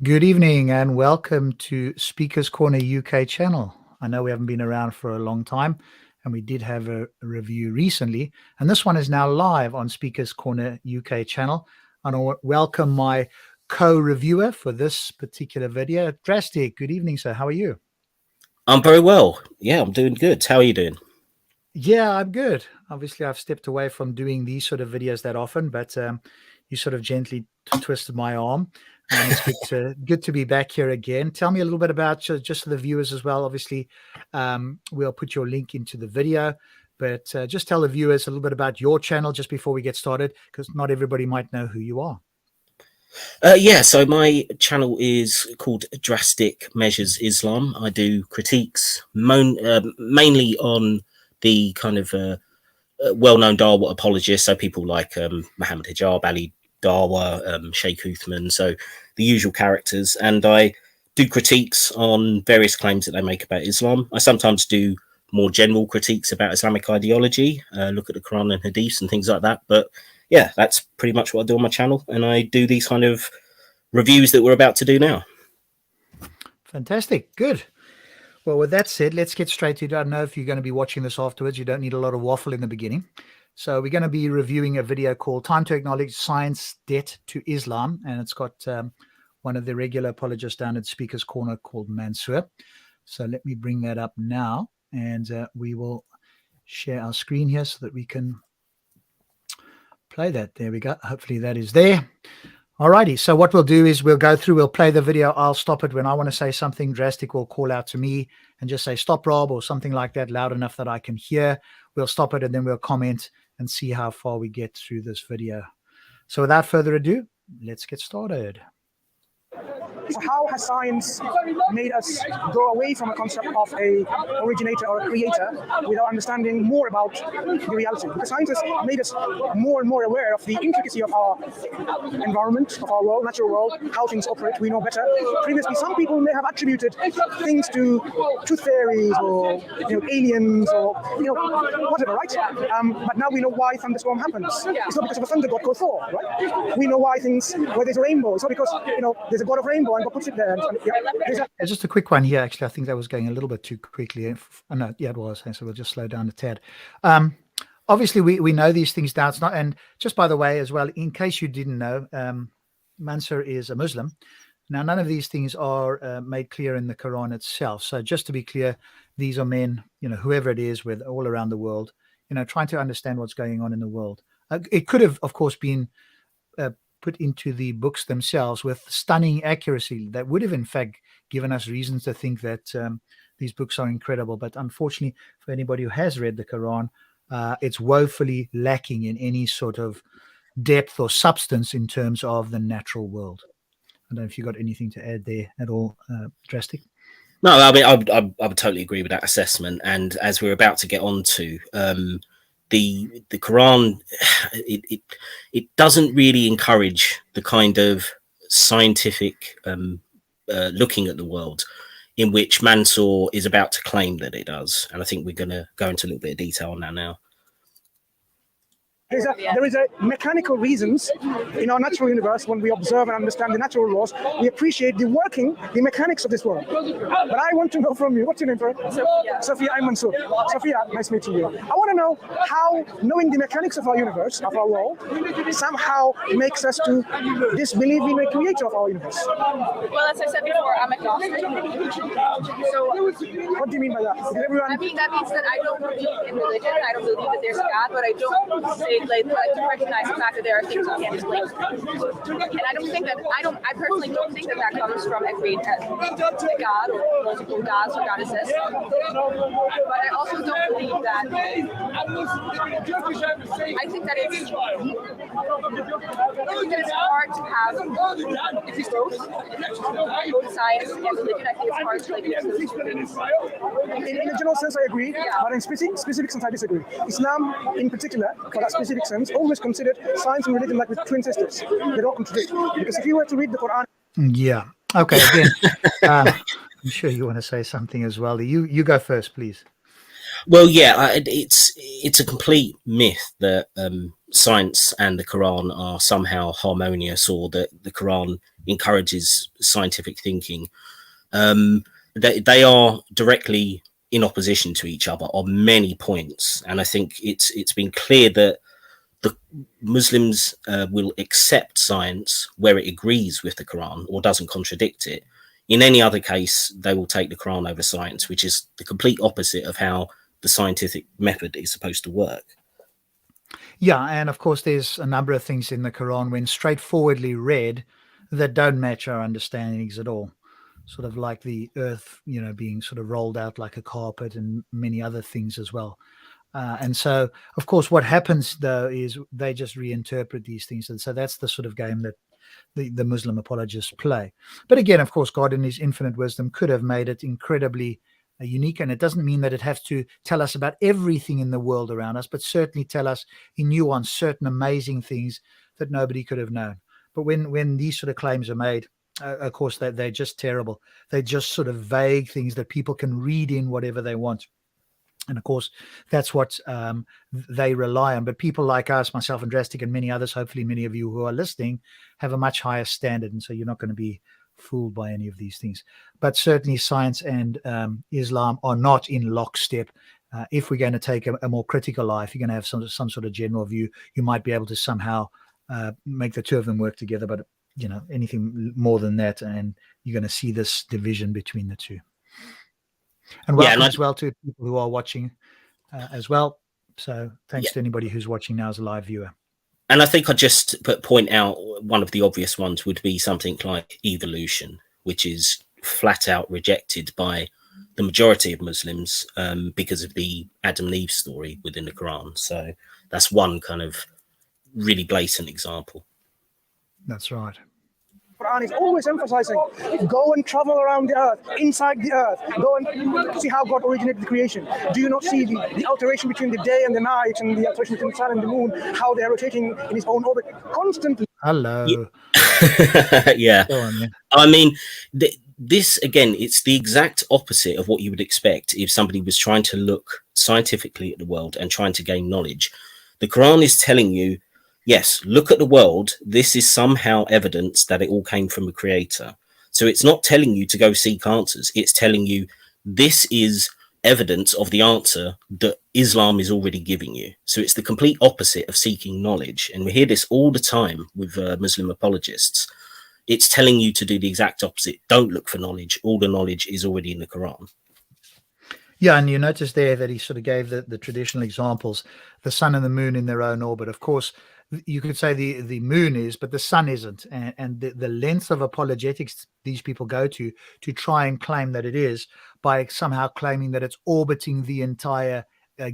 Good evening and welcome to Speakers Corner UK channel. I know we haven't been around for a long time and we did have a review recently, and this one is now live on Speakers Corner UK channel. And I welcome my co-reviewer for this particular video, Drastic. Good evening, sir. How are you? I'm very well. Yeah, I'm doing good. How are you doing? Yeah, I'm good. Obviously, I've stepped away from doing these sort of videos that often, but you sort of gently twisted my arm, and it's good to be back here again. Tell me a little bit about just for the viewers as well. Obviously, we'll put your link into the video, but just tell the viewers a little bit about your channel just before we get started, because not everybody might know who you are. Yeah, so my channel is called Drastic Measures Islam. I do critiques mainly on the kind of well-known Dawa apologists, so people like Muhammad Hijab, Ali Dawa, Sheikh Uthman, so the usual characters. And I do critiques on various claims that they make about Islam. I sometimes do more general critiques about Islamic ideology, look at the Quran and Hadiths and things like that. But yeah, that's pretty much what I do on my channel. And I do these kind of reviews that we're about to do now. Fantastic. Good. Well, with that said, let's get straight to it. I don't know if you're going to be watching this afterwards. You don't need a lot of waffle in the beginning. So we're going to be reviewing a video called Time to Acknowledge Science Debt to Islam. And it's got one of the regular apologists down at Speaker's Corner called Mansur. So let me bring that up now. And we will share our screen here so that we can play that. There we go. Hopefully that is there. Alrighty, so what we'll do is we'll go through, we'll play the video. I'll stop it when I want to say something. Drastic will call out to me and just say, stop, Rob, or something like that, loud enough that I can hear. We'll stop it and then we'll comment and see how far we get through this video. So without further ado, let's get started. So how has science made us go away from a concept of a originator or a creator without understanding more about the reality? Because science has made us more and more aware of the intricacy of our environment, of our world, natural world, how things operate. We know better. Previously, some people may have attributed things to truth theories or aliens or whatever, right? But now we know why thunderstorm happens. It's not because of a thunder god called Thor, right? We know why where there's a rainbow. It's not because there's a god of rainbow and God puts it there. Just a quick one here. Actually, I think that was going a little bit too quickly. No, yeah, it was. So we'll just slow down a tad. Obviously, we know these things now. It's not. And just by the way, as well, in case you didn't know, Mansur is a Muslim. Now, none of these things are made clear in the Quran itself. So just to be clear, these are men, whoever it is, with all around the world, trying to understand what's going on in the world. It could have, of course, been put into the books themselves with stunning accuracy that would have in fact given us reasons to think that these books are incredible. But unfortunately, for anybody who has read the Quran, it's woefully lacking in any sort of depth or substance in terms of the natural world. I don't know if you got anything to add there at all, Drastic. No, I mean, I would totally agree with that assessment. And as we're about to get on to the Quran, it doesn't really encourage the kind of scientific looking at the world in which Mansur is about to claim that it does. And I think we're going to go into a little bit of detail on that now. There is a mechanical reasons in our natural universe. When we observe and understand the natural laws, we appreciate the mechanics of this world. But I want to know from you, what's your name, bro? Sophia, I'm Mansur. Sophia, nice to meet you. I want to know how knowing the mechanics of our universe, of our world, somehow makes us to disbelieve in a creator of our universe. Well, as I said before, I'm agnostic. So, what do you mean by that? I mean, that means that I don't believe in religion. I don't believe that there's a God, but I don't say to recognize the fact that there are things we can't explain. And I don't think that, I personally don't think that comes from a God or multiple gods or goddesses. But I also don't believe that, I think that it's hard to have, if you both science and religion, I think it's hard to mix those two things. In a general sense, I agree, but in specific sense, I disagree. Islam, in particular, for that specific sense, always considered science and religion like with twin sisters. They don't contradict. Because if you were to read the Quran... Yeah. Okay, again, I'm sure you want to say something as well. You go first, please. Well, yeah, it's a complete myth that science and the Quran are somehow harmonious, or that the Quran encourages scientific thinking. They are directly in opposition to each other on many points, and I think it's been clear that the Muslims will accept science where it agrees with the Quran or doesn't contradict it. In any other case, they will take the Quran over science, which is the complete opposite of how the scientific method is supposed to work. Yeah, and of course, there's a number of things in the Quran when straightforwardly read that don't match our understandings at all. Sort of like the earth, being sort of rolled out like a carpet, and many other things as well. And so, of course, what happens though is they just reinterpret these things, and so that's the sort of game that the Muslim apologists play. But again, of course, God in his infinite wisdom could have made it incredibly unique, and it doesn't mean that it has to tell us about everything in the world around us, but certainly tell us in nuance certain amazing things that nobody could have known. But when these sort of claims are made, of course, they're just terrible. They're just sort of vague things that people can read in whatever they want. And of course, that's what they rely on. But people like us, myself and Drastic, and many others, hopefully many of you who are listening, have a much higher standard. And so you're not going to be fooled by any of these things. But certainly science and Islam are not in lockstep. If we're going to take a more critical eye, if you're going to have some sort of general view, you might be able to somehow make the two of them work together. But, anything more than that, and you're going to see this division between the two. And welcome as well to people who are watching as well. So thanks to anybody who's watching now as a live viewer. And I think I'd just point out one of the obvious ones would be something like evolution, which is flat out rejected by the majority of Muslims because of the Adam and Eve story within the Quran. So that's one kind of really blatant example. That's right. Quran is always emphasizing, go and travel around the earth, inside the earth, go and see how God originated the creation. Do you not see the alteration between the day and the night, and the alteration between the sun and the moon, how they are rotating in its own orbit constantly? Hello. Yeah. Go on, I mean, this, again, it's the exact opposite of what you would expect if somebody was trying to look scientifically at the world and trying to gain knowledge. The Quran is telling you, yes, look at the world. This is somehow evidence that it all came from a creator. So it's not telling you to go seek answers. It's telling you this is evidence of the answer that Islam is already giving you. So it's the complete opposite of seeking knowledge. And we hear this all the time with Muslim apologists. It's telling you to do the exact opposite. Don't look for knowledge. All the knowledge is already in the Quran. Yeah, and you notice there that he sort of gave the traditional examples, the sun and the moon in their own orbit. Of course, you could say the moon is, but the sun isn't. And the length of apologetics these people go to try and claim that it is, by somehow claiming that it's orbiting the entire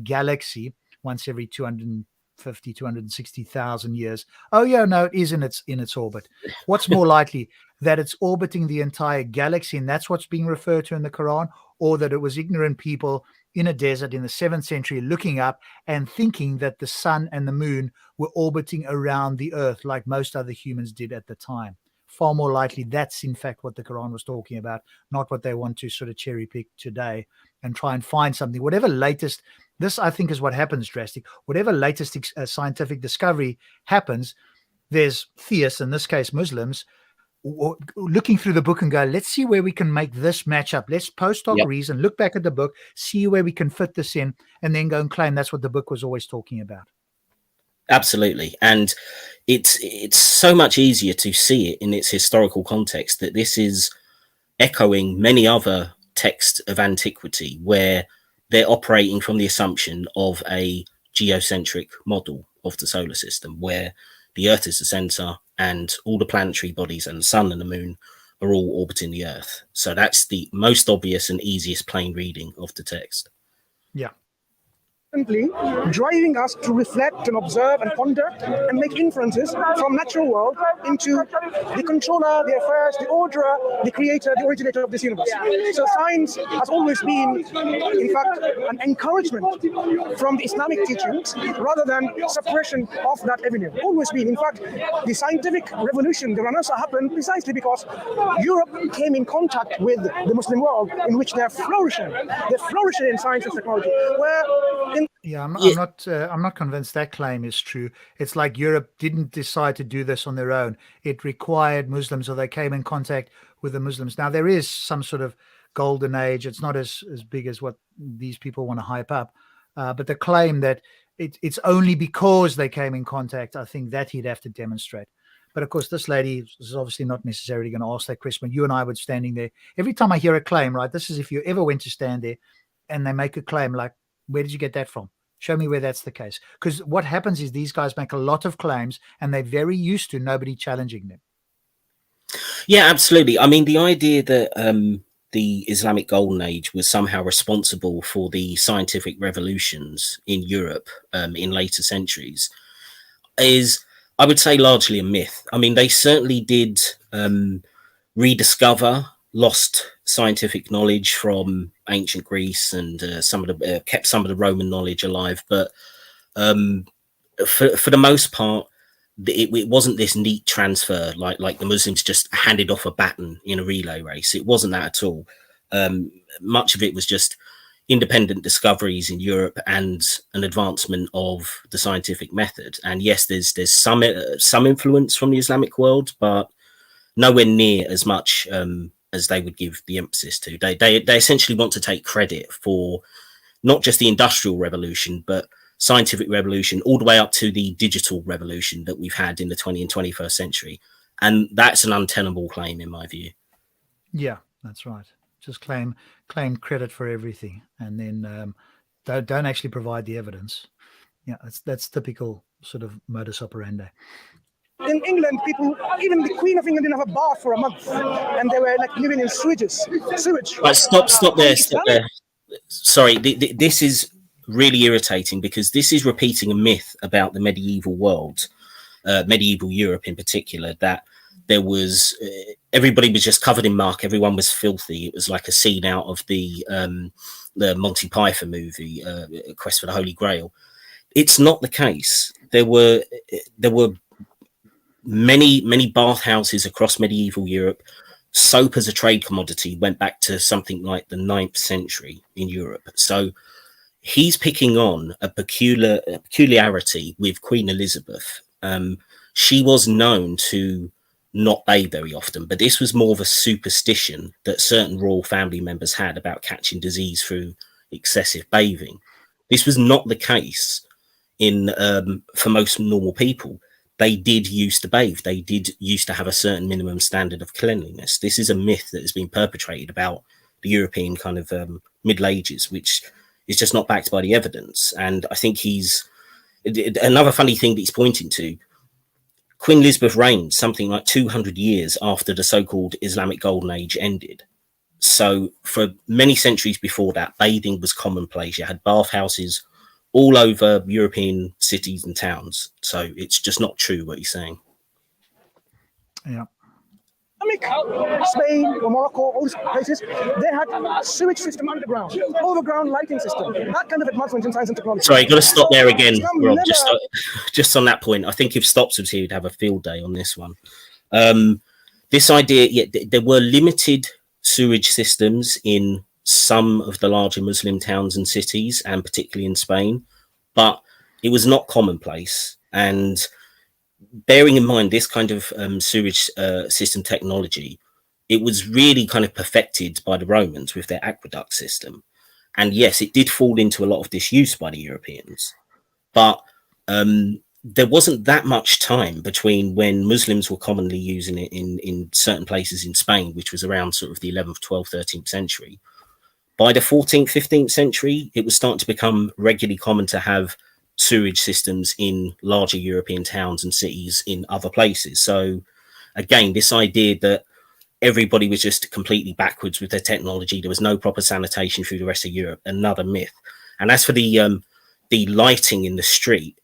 galaxy once every 260,000 years. Oh, yeah, no, it is in its orbit. What's more likely, that it's orbiting the entire galaxy, and that's what's being referred to in the Quran, or that it was ignorant people in a desert in the 7th century looking up and thinking that the sun and the moon were orbiting around the earth like most other humans did at the time? Far more likely that's in fact what the Quran was talking about, not what they want to sort of cherry pick today and try and find something. Whatever latest, this I think is what happens, Drastic. Whatever latest scientific discovery happens, there's theists, in this case Muslims, looking through the book and go, let's see where we can make this match up. Let's post hoc reason, look back at the book, see where we can fit this in, and then go and claim that's what the book was always talking about. Absolutely. And it's so much easier to see it in its historical context, that this is echoing many other texts of antiquity where they're operating from the assumption of a geocentric model of the solar system, where the Earth is the center and all the planetary bodies and the sun and the moon are all orbiting the Earth. So that's the most obvious and easiest plain reading of the text. Yeah. Driving us to reflect and observe and ponder and make inferences from natural world into the controller, the affairs, the orderer, the creator, the originator of this universe. So science has always been, in fact, an encouragement from the Islamic teachings rather than suppression of that avenue. Always been. In fact, the scientific revolution, the Renaissance, happened precisely because Europe came in contact with the Muslim world, in which they're flourishing. They're flourishing in science and technology, where in Yeah, Yeah. I'm not convinced that claim is true. It's like Europe didn't decide to do this on their own. It required Muslims, or they came in contact with the Muslims. Now there is some sort of golden age. It's not as big as what these people want to hype up, but the claim that it's only because they came in contact, I think that he'd have to demonstrate. But of course, this lady is obviously not necessarily going to ask that question. But you and I were standing there. Every time I hear a claim, right? This is if you ever went to stand there and they make a claim like, where did you get that from? Show me where that's the case. Because what happens is these guys make a lot of claims and they're very used to nobody challenging them. Yeah, absolutely. I mean, the idea that the Islamic Golden Age was somehow responsible for the scientific revolutions in Europe in later centuries is, I would say, largely a myth. I mean, they certainly did rediscover lost scientific knowledge from ancient Greece, and kept some of the Roman knowledge alive. But for the most part, it wasn't this neat transfer like the Muslims just handed off a baton in a relay race. It wasn't that at all. Much of it was just independent discoveries in Europe and an advancement of the scientific method. And yes, there's some influence from the Islamic world, but nowhere near as much as they would give the emphasis to. They essentially want to take credit for not just the Industrial Revolution, but scientific revolution all the way up to the digital revolution that we've had in the 20th and 21st century. And that's an untenable claim in my view. Yeah, that's right. Just claim credit for everything, and then don't actually provide the evidence. Yeah, that's typical sort of modus operandi. In England, people, even the Queen of England, didn't have a bath for a month, and they were like living in sewage. Right, stop there. Sorry, this is really irritating, because this is repeating a myth about the medieval world, medieval Europe in particular, that there was everybody was just covered in muck, everyone was filthy. It was like a scene out of the Monty Python movie, Quest for the Holy Grail. It's not the case. There were many bathhouses across medieval Europe. Soap as a trade commodity went back to something like the 9th century in Europe. So he's picking on a peculiarity with Queen Elizabeth. She was known to not bathe very often, but this was more of a superstition that certain royal family members had about catching disease through excessive bathing. This was not the case for most normal people. They did used to bathe. They did used to have a certain minimum standard of cleanliness. This is a myth that has been perpetrated about the European kind of Middle Ages, which is just not backed by the evidence. And I think another funny thing that he's pointing to, Queen Elizabeth reigned something like 200 years after the so-called Islamic Golden Age ended. So for many centuries before that, bathing was commonplace. You had bathhouses all over European cities and towns. So it's just not true what he's saying. Yeah. Spain or Morocco, all these places, they had a sewage system underground, overground lighting system, that kind of advancement in science and technology. Sorry, got to stop there again, Rob. Just on that point, I think if Stops was here, he'd have a field day on this one. This idea, there were limited sewage systems in some of the larger Muslim towns and cities, and particularly in Spain, but it was not commonplace. And bearing in mind this kind of sewage system technology, it was really kind of perfected by the Romans with their aqueduct system. And yes, it did fall into a lot of disuse by the Europeans, but there wasn't that much time between when Muslims were commonly using it in certain places in Spain, which was around sort of the 11th, 12th, 13th century. By the 14th, 15th century, it was starting to become regularly common to have sewage systems in larger European towns and cities in other places. So again, this idea that everybody was just completely backwards with their technology, there was no proper sanitation through the rest of Europe, another myth. And as for the lighting in the street,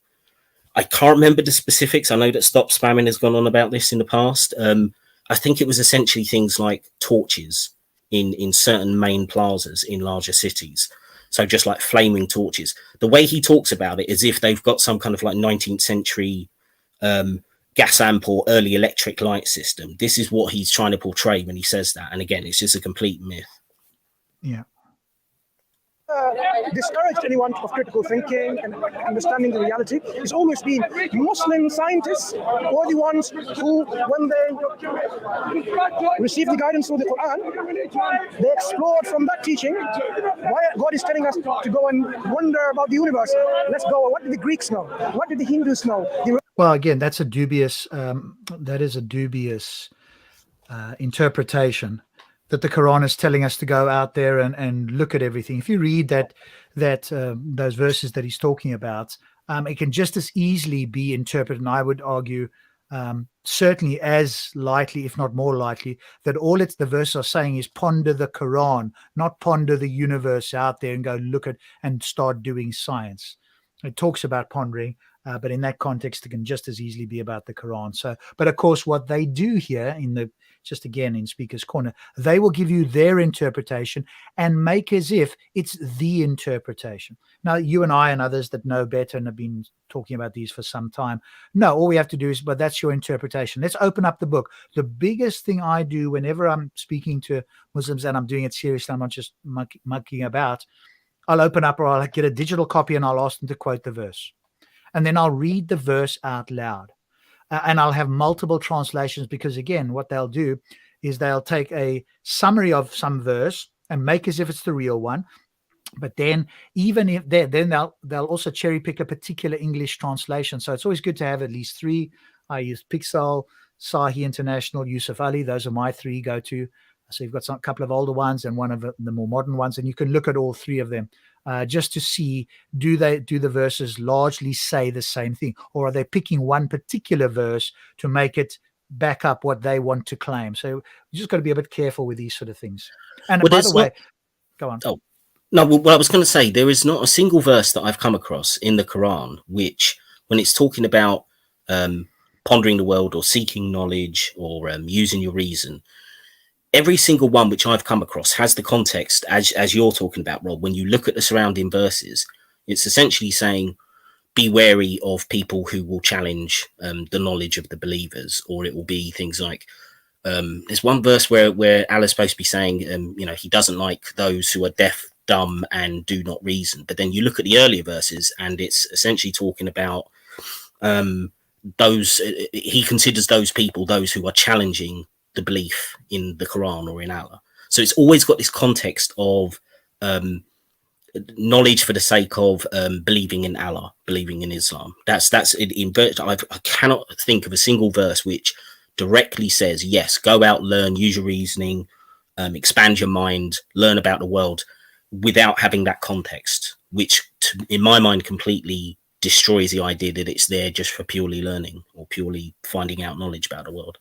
I can't remember the specifics. I know that Stop Spamming has gone on about this in the past. I think it was essentially things like torches in certain main plazas in larger cities. So just like flaming torches. The way he talks about it is if they've got some kind of like 19th century gas amp or early electric light system. This is what he's trying to portray when he says that. And again, it's just a complete myth. Yeah. discouraged anyone of critical thinking and understanding the reality. It's always been Muslim scientists were the ones who, when they received the guidance through the Quran, they explored from that teaching why God is telling us to go and wonder about the universe. Let's go. What did the Greeks know? What did the Hindus know? Well, again, that's a dubious. That is a dubious interpretation, that the Quran is telling us to go out there and look at everything. If you read those verses that he's talking about, it can just as easily be interpreted, and I would argue certainly as lightly, if not more likely, that all the verses are saying is ponder the Quran, not ponder the universe out there and go look at and start doing science. It talks about pondering, but in that context, it can just as easily be about the Quran. So, but of course, what they do here just again in Speaker's Corner, they will give you their interpretation and make as if it's the interpretation. Now, you and I and others that know better and have been talking about these for some time, no, all we have to do is, but that's your interpretation. Let's open up the book. The biggest thing I do whenever I'm speaking to Muslims, and I'm doing it seriously, I'm not just mucking about, I'll open up or I'll get a digital copy and I'll ask them to quote the verse. And then I'll read the verse out loud. And I'll have multiple translations, because again, what they'll do is they'll take a summary of some verse and make as if it's the real one. But then even if they'll also cherry pick a particular English translation. So it's always good to have at least three. I use Pixel, Sahi International, Yusuf Ali. Those are my three go-to. So you've got a couple of older ones and one of the more modern ones, and you can look at all three of them just to see, do the verses largely say the same thing, or are they picking one particular verse to make it back up what they want to claim? So you just got to be a bit careful with these sort of things. And by the way, go on. Oh no, well, I was going to say, there is not a single verse that I've come across in the Quran which, when it's talking about pondering the world or seeking knowledge or using your reason, every single one which I've come across has the context as you're talking about, Rob. When you look at the surrounding verses, it's essentially saying, be wary of people who will challenge the knowledge of the believers, or it will be things like, there's one verse where Allah's supposed to be saying, he doesn't like those who are deaf, dumb, and do not reason. But then you look at the earlier verses, and it's essentially talking about those, he considers those people, those who are challenging the belief in the Quran or in Allah. So it's always got this context of knowledge for the sake of believing in Allah, believing in Islam. That's I cannot think of a single verse which directly says, yes, go out, learn, use your reasoning, expand your mind, learn about the world, without having that context, which in my mind completely destroys the idea that it's there just for purely learning or purely finding out knowledge about the world.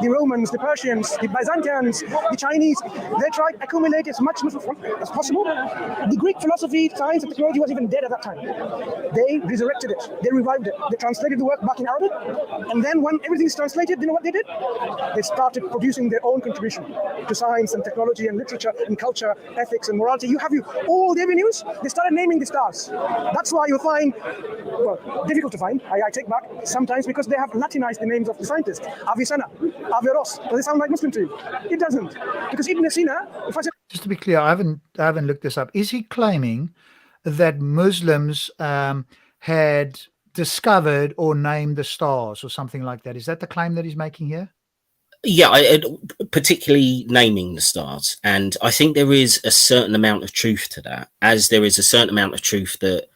The Romans, the Persians, the Byzantines, the Chinese, they tried to accumulate as much as possible. The Greek philosophy, science, and technology was even dead at that time. They resurrected it. They revived it. They translated the work back in Arabic. And then when everything is translated, you know what they did? They started producing their own contribution to science and technology and literature and culture, ethics and morality. You have all the avenues. They started naming the stars. That's why you'll find, well, difficult to find, I take back, sometimes, because they have Latinized the names of the scientists. Avicenna, Averroes. Does it sound like Muslim to you? It doesn't. Because Ibn Sina, if I say... Just to be clear, I haven't looked this up. Is he claiming that Muslims had discovered or named the stars or something like that? Is that the claim that he's making here? Yeah, particularly naming the stars. And I think there is a certain amount of truth to that, as there is a certain amount of truth that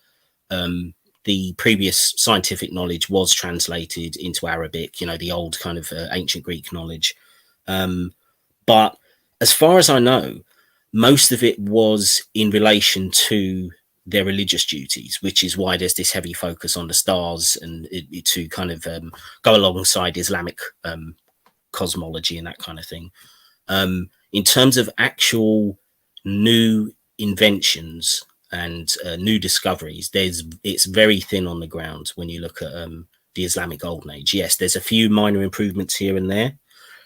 the previous scientific knowledge was translated into Arabic, the old kind of ancient Greek knowledge. But as far as I know, most of it was in relation to their religious duties, which is why there's this heavy focus on the stars and to kind of go alongside Islamic cosmology and that kind of thing. In terms of actual new inventions and new discoveries, it's very thin on the ground when you look at the Islamic Golden Age. Yes, there's a few minor improvements here and there,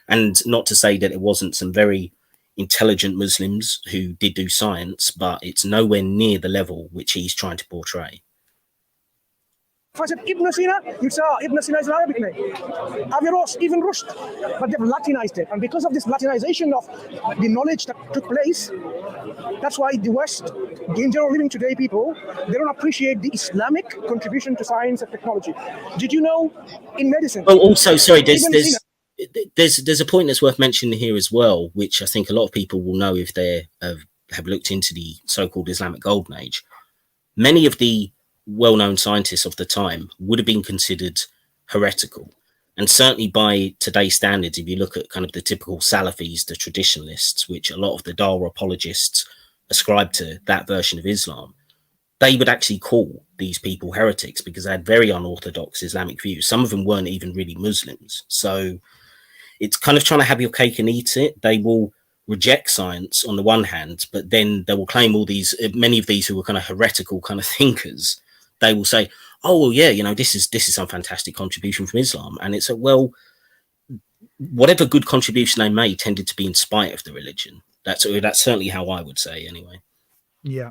and not to say that it wasn't some very intelligent Muslims who did do science, but it's nowhere near the level which he's trying to portray. If I said Ibn Sina, you'd say, Ibn Sina is an Arabic name. Averroes, even Rushd. But they've Latinized it. And because of this Latinization of the knowledge that took place, That's why the West, in general, living today, people, they don't appreciate the Islamic contribution to science and technology. Did you know in medicine? Well, also, sorry, Ibn Sina- there's a point that's worth mentioning here as well, which I think a lot of people will know if they have looked into the so-called Islamic Golden Age. Many of the well-known scientists of the time would have been considered heretical. And certainly by today's standards, if you look at kind of the typical Salafis, the traditionalists, which a lot of the Dawah apologists ascribe to that version of Islam, they would actually call these people heretics because they had very unorthodox Islamic views. Some of them weren't even really Muslims. So it's kind of trying to have your cake and eat it. They will reject science on the one hand, but then they will claim all these, many of these who were kind of heretical kind of thinkers, they will say, oh, well, yeah, you know, this is some fantastic contribution from Islam. And it's well, whatever good contribution they made tended to be in spite of the religion. That's certainly how I would say anyway. Yeah.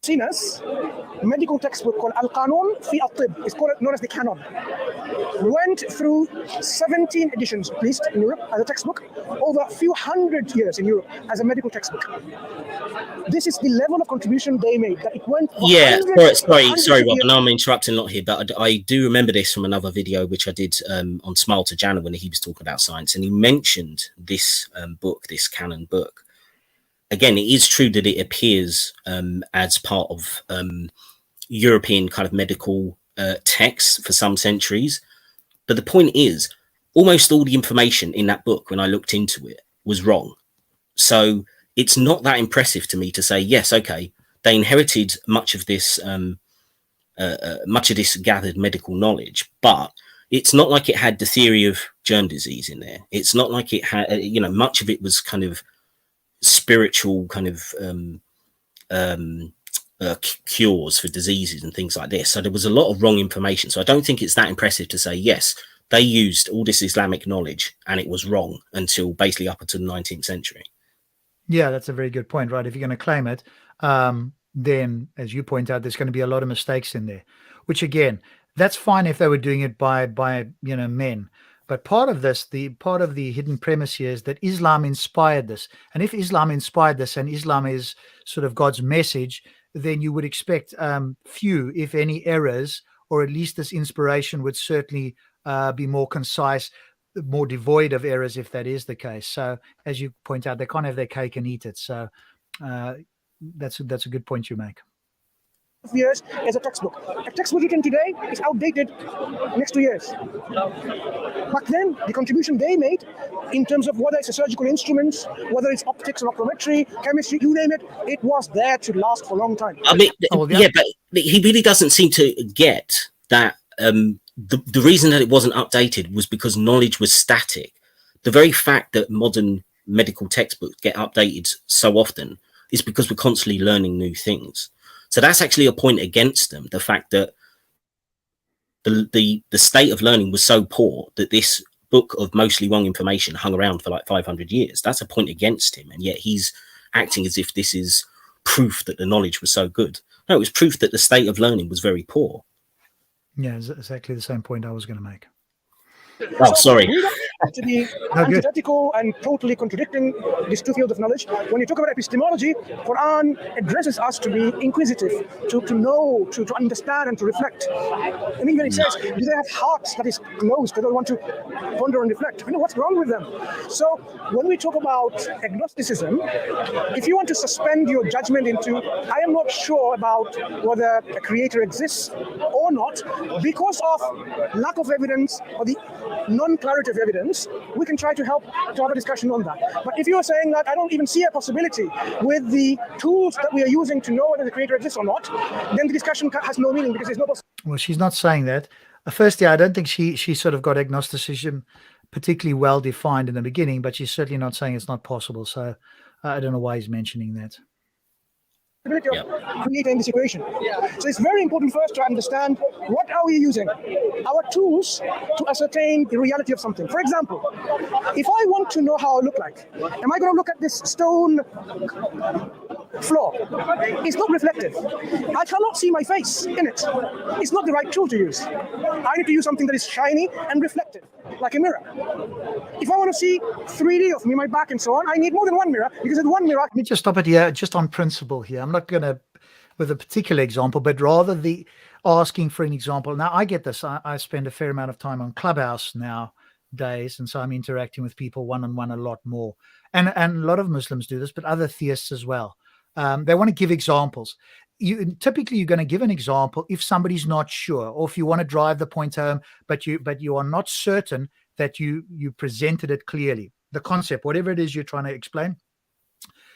Sina's medical textbook called Al-Qanun fi At-Tib, it's called known as the Canon, went through 17 editions, at least in Europe, as a textbook, over a few hundred years in Europe as a medical textbook. This is the level of contribution they made. That it went. Yeah, sorry, Rob. I know I'm interrupting a lot here, but I do remember this from another video which I did on Smile to Jannah when he was talking about science, and he mentioned this book, this canon book. Again, it is true that it appears as part of European kind of medical texts for some centuries. But the point is, almost all the information in that book, when I looked into it, was wrong. So it's not that impressive to me to say, yes, okay, they inherited much of this gathered medical knowledge, but it's not like it had the theory of germ disease in there. It's not like it had, you know, much of it was kind of spiritual kind of cures for diseases and things like this. So there was a lot of wrong information. So I don't think it's that impressive to say, yes, they used all this Islamic knowledge and it was wrong until basically up until the 19th century. Yeah, that's a very good point, right? If you're going to claim it, then as you point out, there's going to be a lot of mistakes in there, which again, that's fine if they were doing it by you know, men. But part of the hidden premise here is that Islam inspired this. And if Islam inspired this and Islam is sort of God's message, then you would expect few, if any, errors, or at least this inspiration would certainly be more concise, more devoid of errors, if that is the case. So as you point out, they can't have their cake and eat it. So that's a good point you make. Years as a textbook. A textbook written today is outdated next 2 years. Back then, the contribution they made in terms of whether it's a surgical instruments, whether it's optics and optometry, chemistry, you name it, it was there to last for a long time. I mean, yeah, but he really doesn't seem to get that the reason that it wasn't updated was because knowledge was static. The very fact that modern medical textbooks get updated so often is because we're constantly learning new things. So that's actually a point against them. The fact that the state of learning was so poor that this book of mostly wrong information hung around for like 500 years. That's a point against him. And yet he's acting as if this is proof that the knowledge was so good. No, it was proof that the state of learning was very poor. Yeah, it's exactly the same point I was going to make. Oh, sorry. We don't have to be antithetical and totally contradicting these two fields of knowledge. When you talk about epistemology, Quran addresses us to be inquisitive, to know, to understand and to reflect. I mean, when it says, do they have hearts that is closed, they don't want to ponder and reflect? You know, what's wrong with them? So when we talk about agnosticism, if you want to suspend your judgment into, I am not sure about whether a creator exists or not, because of lack of evidence or the non-clarity of evidence, we can try to help to have a discussion on that. But if you're saying that I don't even see a possibility with the tools that we are using to know whether the creator exists or not, then the discussion has no meaning because there's no possibility. Well, she's not saying that. Firstly, I don't think she sort of got agnosticism particularly well defined in the beginning, but she's certainly not saying it's not possible. So I don't know why he's mentioning that. Of creating this equation. So it's very important for us to understand what are we using, our tools to ascertain the reality of something. For example, if I want to know how I look like, am I going to look at this stone floor. It's not reflective. I cannot see my face in it. It's not the right tool to use. I need to use something that is shiny and reflective, like a mirror. If I want to see 3D of me, my back and so on, I need more than one mirror, because in one mirror... Let me just stop it here, just on principle here. I'm not going to with a particular example, but rather the asking for an example. Now, I get this. I spend a fair amount of time on Clubhouse nowadays, and so I'm interacting with people one-on-one a lot more. And a lot of Muslims do this, but other theists as well. They want to give examples. Typically, you're going to give an example if somebody's not sure, or if you want to drive the point home, but you are not certain that you presented it clearly. The concept, whatever it is you're trying to explain,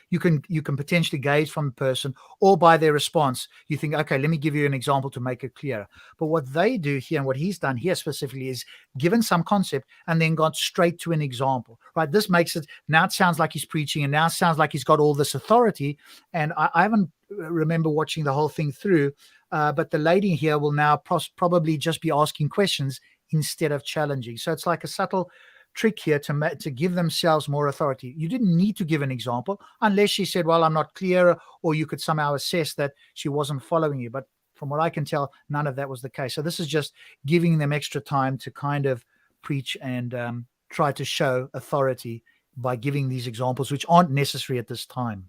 you can potentially gauge from the person, or by their response, you think, okay, let me give you an example to make it clearer. But what they do here, and what he's done here specifically, is given some concept and then got straight to an example, right? This makes it, now it sounds like he's preaching, and now it sounds like he's got all this authority. And I haven't remember watching the whole thing through, but the lady here will now probably just be asking questions instead of challenging. So it's like a subtle trick here to give themselves more authority. You didn't need to give an example unless she said, well, I'm not clear, or you could somehow assess that she wasn't following you. But from what I can tell, none of that was the case. So this is just giving them extra time to kind of preach and try to show authority by giving these examples, which aren't necessary at this time.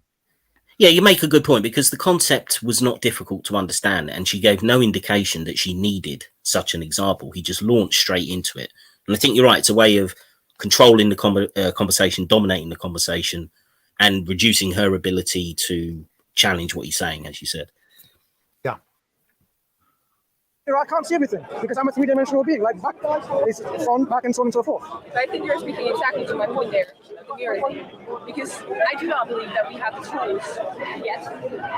Yeah, you make a good point, because the concept was not difficult to understand, and she gave no indication that she needed such an example. He just launched straight into it. And I think you're right. It's a way of controlling the conversation, dominating the conversation, and reducing her ability to challenge what he's saying, as you said. Yeah. I can't see everything because I'm a three-dimensional being, like back is front, back, and so on and so forth. I think you're speaking exactly to my point there, the mirror thing, because I do not believe that we have the tools yet.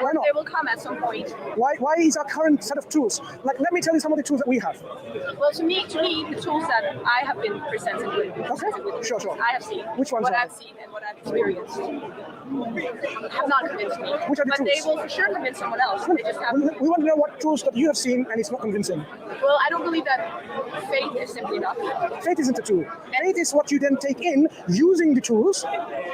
Why not? They will come at some point. Why is our current set of tools? Like, let me tell you some of the tools that we have. Well, to me, the tools that I have been presented with, Sure. I have seen. Which ones? What I've seen and what I've experienced have not convinced me. Which are the but tools? They will for sure convince someone else. They just have. We want to know what tools that you have seen and it's not convincing. Well, I don't believe that faith is simply enough. Faith isn't a tool. Faith is what you then take in using the tools.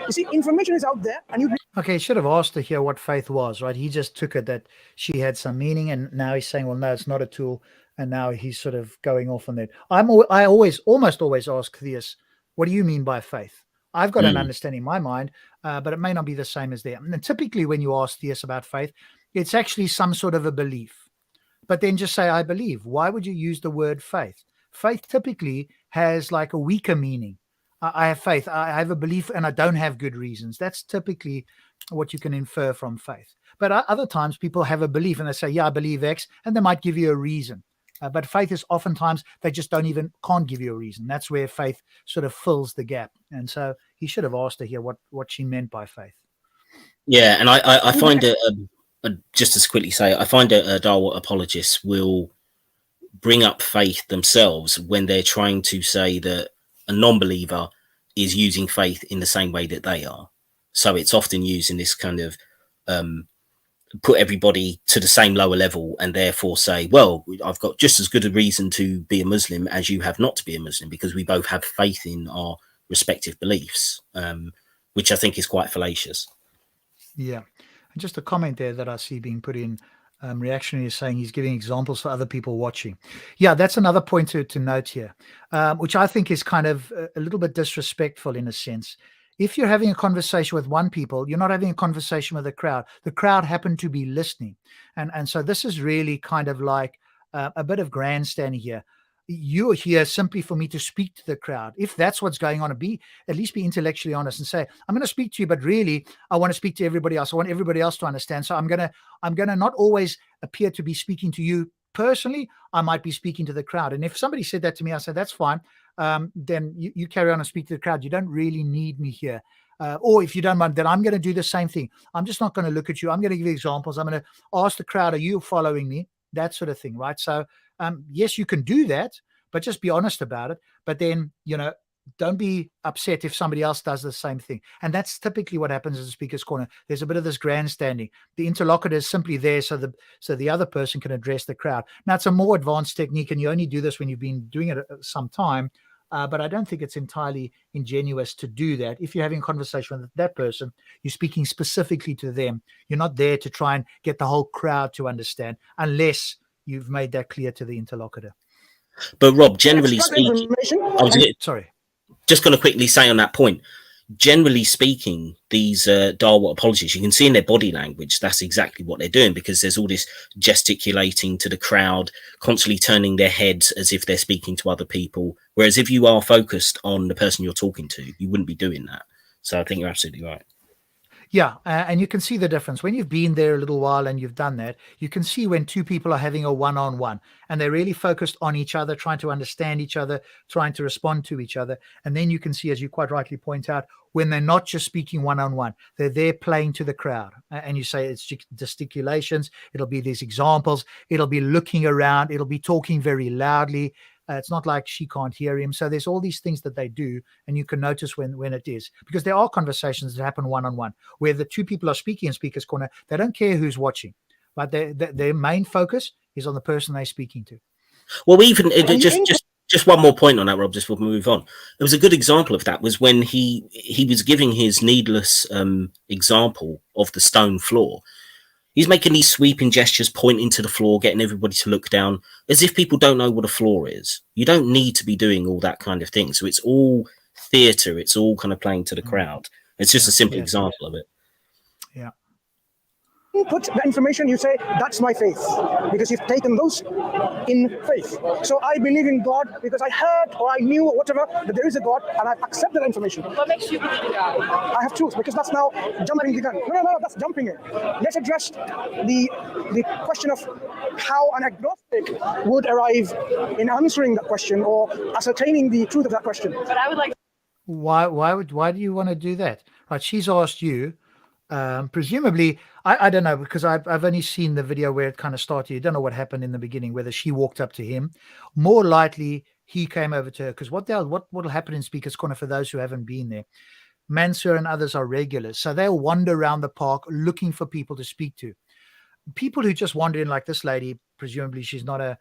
You see, information is out there, and you. Okay, he should have asked her here what faith was, right? He just took it that she had some meaning, and now he's saying, well, no, it's not a tool. And now he's sort of going off on that. I almost always ask theists, what do you mean by faith? I've got an understanding in my mind, but it may not be the same as them. And typically when you ask theists about faith, it's actually some sort of a belief. But then just say, I believe. Why would you use the word faith? Faith typically has like a weaker meaning. I have faith. I have a belief and I don't have good reasons. That's typically what you can infer from faith. But other times people have a belief and they say, yeah, I believe X, and they might give you a reason. But faith is oftentimes they just can't give you a reason. That's where faith sort of fills the gap. And so he should have asked her here what she meant by faith. Yeah, and I find it, just to quickly say, I find Dawa apologists will bring up faith themselves when they're trying to say that a non-believer is using faith in the same way that they are. So it's often used in this kind of put everybody to the same lower level, and therefore say, well, I've got just as good a reason to be a Muslim as you have not to be a Muslim, because we both have faith in our respective beliefs, which I think is quite fallacious. Yeah. And just a comment there that I see being put in, reactionary is saying he's giving examples for other people watching. Yeah, that's another point to note here, which I think is kind of a little bit disrespectful in a sense. If you're having a conversation with one people, you're not having a conversation with a crowd. The crowd happen to be listening. And so this is really kind of like a bit of grandstanding here. You're here simply for me to speak to the crowd. If that's what's going on, at least be intellectually honest and say, I'm going to speak to you, but really I want to speak to everybody else. I want everybody else to understand. So I'm going to not always appear to be speaking to you personally. I might be speaking to the crowd. And if somebody said that to me, I said, that's fine. Then you carry on and speak to the crowd. You don't really need me here. Or if you don't mind, then I'm going to do the same thing. I'm just not going to look at you. I'm going to give you examples. I'm going to ask the crowd, are you following me? That sort of thing, right? So yes, you can do that, but just be honest about it. But then, don't be upset if somebody else does the same thing. And that's typically what happens in the speaker's corner. There's a bit of this grandstanding. The interlocutor is simply there so the other person can address the crowd. Now, it's a more advanced technique, and you only do this when you've been doing it some time. But I don't think it's entirely ingenuous to do that. If you're having a conversation with that person, you're speaking specifically to them. You're not there to try and get the whole crowd to understand, unless you've made that clear to the interlocutor. But Rob, generally speaking, Sorry. Just going to quickly say on that point, generally speaking, these Dawa apologists, you can see in their body language, that's exactly what they're doing, because there's all this gesticulating to the crowd, constantly turning their heads as if they're speaking to other people. Whereas if you are focused on the person you're talking to, you wouldn't be doing that. So I think you're absolutely right. Yeah, and you can see the difference. When you've been there a little while and you've done that, you can see when two people are having a one-on-one and they're really focused on each other, trying to understand each other, trying to respond to each other. And then you can see, as you quite rightly point out, when they're not just speaking one-on-one, they're there playing to the crowd. And you say it's gesticulations, it'll be these examples, it'll be looking around, it'll be talking very loudly. It's not like she can't hear him. So there's all these things that they do, and you can notice when it is, because there are conversations that happen one-on-one where the two people are speaking in speaker's corner. They don't care who's watching, but their main focus is on the person they're speaking to. Well, even just one more point on that, Rob, just before we move on. There was a good example of that was when he was giving his needless example of the stone floor. He's making these sweeping gestures, pointing to the floor, getting everybody to look down, as if people don't know what a floor is. You don't need to be doing all that kind of thing. So it's all theatre. It's all kind of playing to the crowd. It's just a simple example of it. Yeah. Put the information, you say, that's my faith, because you've taken those in faith. So I believe in God because I heard or I knew or whatever that there is a God, and I've accepted that information. What makes you believe in God? I have truth, because that's now jumping the gun. No, that's jumping it. Let's address the question of how an agnostic would arrive in answering that question or ascertaining the truth of that question. But I would like. Why do you want to do that? Right? She's asked you. Presumably, I don't know, because I've only seen the video where it kind of started. You don't know what happened in the beginning, whether she walked up to him. More likely, he came over to her, because what will happen in Speaker's Corner, for those who haven't been there, Mansur and others are regulars, so they'll wander around the park looking for people to speak to. People who just wander in, like this lady, presumably she's not a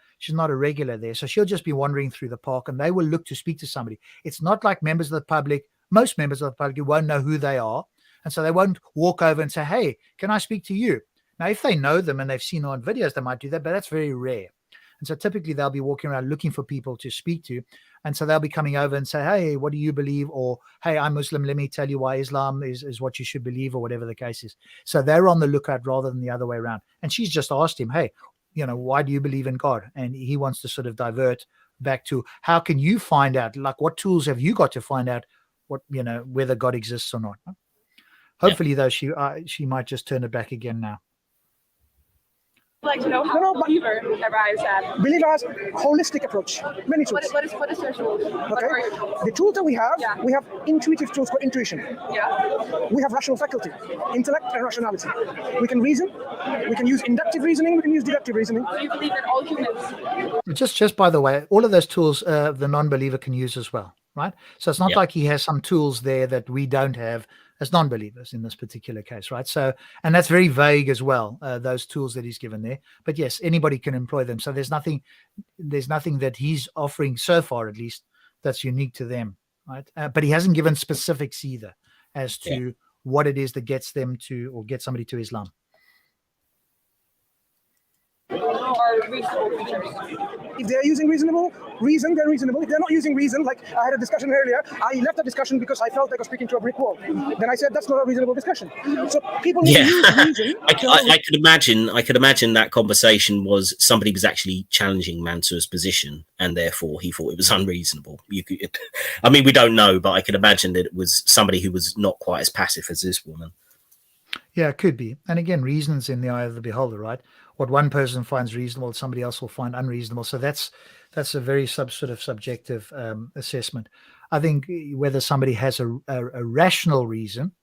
regular there, so she'll just be wandering through the park, and they will look to speak to somebody. It's not like members of the public. Most members of the public won't know who they are. And so they won't walk over and say, hey, can I speak to you? Now, if they know them and they've seen them on videos, they might do that, but that's very rare. And so typically they'll be walking around looking for people to speak to. And so they'll be coming over and say, hey, what do you believe? Or, hey, I'm Muslim. Let me tell you why Islam is what you should believe, or whatever the case is. So they're on the lookout rather than the other way around. And she's just asked him, hey, why do you believe in God? And he wants to sort of divert back to, how can you find out? Like, what tools have you got to find out whether God exists or not? Hopefully, though, she might just turn it back again now. I'd like to know how a believer arrives at. Believer has holistic approach. Many tools. What is your tools? Okay. The tools that we have, we have intuitive tools for intuition. Yeah. We have rational faculty, intellect and rationality. We can reason. We can use inductive reasoning. We can use deductive reasoning. Do you believe that all humans? Just by the way, all of those tools the non-believer can use as well, right? So it's not like he has some tools there that we don't have as non-believers in this particular case, right? So, and that's very vague as well, those tools that he's given there. But yes, anybody can employ them. So there's nothing that he's offering so far, at least, that's unique to them, right? But he hasn't given specifics either as to what it is that gets them to, or get somebody to Islam. Are reasonable creatures. If they're using reason, they're reasonable. If they're not using reason, like I had a discussion earlier, I left the discussion because I felt like I was speaking to a brick wall. Then I said that's not a reasonable discussion. So people who use reason. I could imagine that conversation was somebody was actually challenging Mansur's position, and therefore he thought it was unreasonable. I mean, we don't know, but I could imagine that it was somebody who was not quite as passive as this woman. Yeah, it could be. And again, reason's in the eye of the beholder, right? What one person finds reasonable, somebody else will find unreasonable. So that's a very subjective assessment. I think whether somebody has a rational reason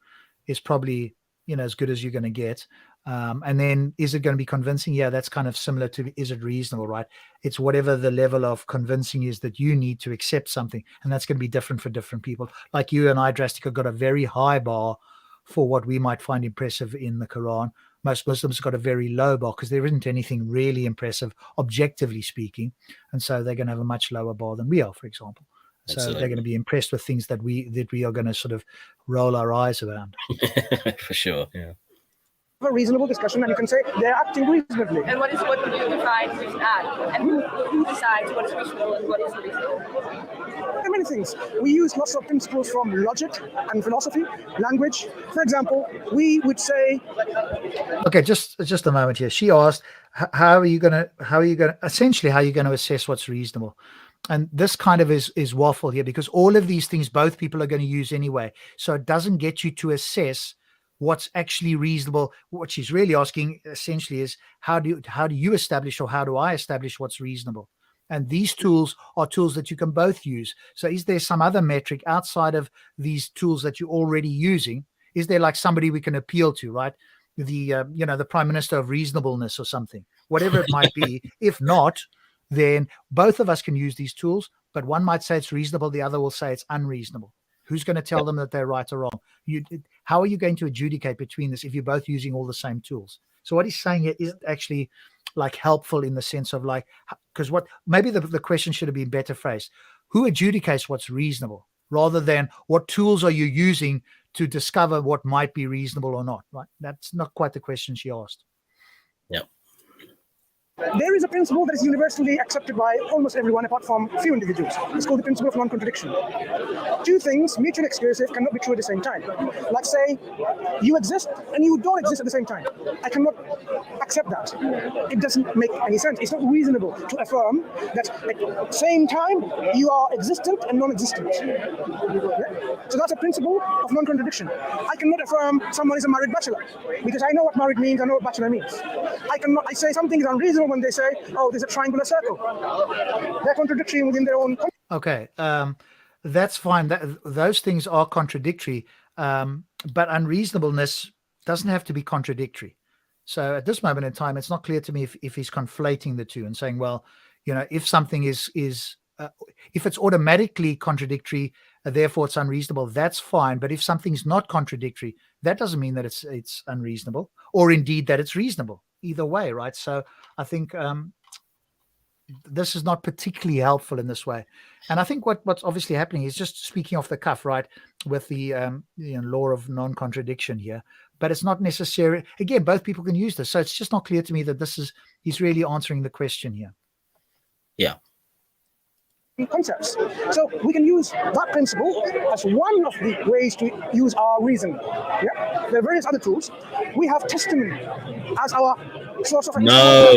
is probably as good as you're going to get. And then is it going to be convincing? Yeah, that's kind of similar to, is it reasonable, right? It's whatever the level of convincing is that you need to accept something. And that's going to be different for different people. Like you and I, Drastic, have got a very high bar for what we might find impressive in the Quran. Most Muslims have got a very low bar because there isn't anything really impressive, objectively speaking. And so they're going to have a much lower bar than we are, for example. So Absolutely. they're going to be impressed with things that we are going to sort of roll our eyes around. For sure, yeah. A reasonable discussion, and you can say they're acting reasonably. And what would you define reason as? And who decides what is reasonable and what is unreasonable? There are many things. We use lots of principles from logic and philosophy, language. For example, we would say. Okay, just a moment here. She asked, how are you going to assess what's reasonable? And this kind of is waffle here, because all of these things both people are going to use anyway. So it doesn't get you to assess what's actually reasonable. What she's really asking essentially is, how do you establish, or how do I establish what's reasonable? And these tools are tools that you can both use. So is there some other metric outside of these tools that you're already using? Is there like somebody we can appeal to, right? The Prime Minister of reasonableness or something, whatever it might be. If not, then both of us can use these tools, but one might say it's reasonable, the other will say it's unreasonable. Who's going to tell them that they're right or wrong? How are you going to adjudicate between this if you're both using all the same tools? So what he's saying here isn't actually like helpful in the sense of like, because maybe the question should have been better phrased. Who adjudicates what's reasonable, rather than what tools are you using to discover what might be reasonable or not, right? That's not quite the question she asked. Yeah. There is a principle that is universally accepted by almost everyone apart from few individuals. It's called the principle of non-contradiction. Two things, mutually exclusive, cannot be true at the same time. Like say, you exist and you don't exist at the same time. I cannot accept that. It doesn't make any sense. It's not reasonable to affirm that at the same time you are existent and non-existent. Yeah? So that's a principle of non-contradiction. I cannot affirm someone is a married bachelor because I know what married means, I know what bachelor means. I say something is unreasonable when they say, oh, there's a triangular circle. They're contradictory within their own. Okay, that's fine. Those things are contradictory, but unreasonableness doesn't have to be contradictory. So at this moment in time, it's not clear to me if he's conflating the two and saying, well, if something is if it's automatically contradictory, therefore it's unreasonable, that's fine. But if something's not contradictory, that doesn't mean that it's unreasonable, or indeed that it's reasonable. Either way, right? So I think this is not particularly helpful in this way. And I think what's obviously happening is just speaking off the cuff, right, with the law of non-contradiction here. But it's not necessary. Again, both people can use this. So it's just not clear to me that he's really answering the question here. Yeah. Concepts. So we can use that principle as one of the ways to use our reason. Yeah? There are various other tools. We have testimony as our source of. No.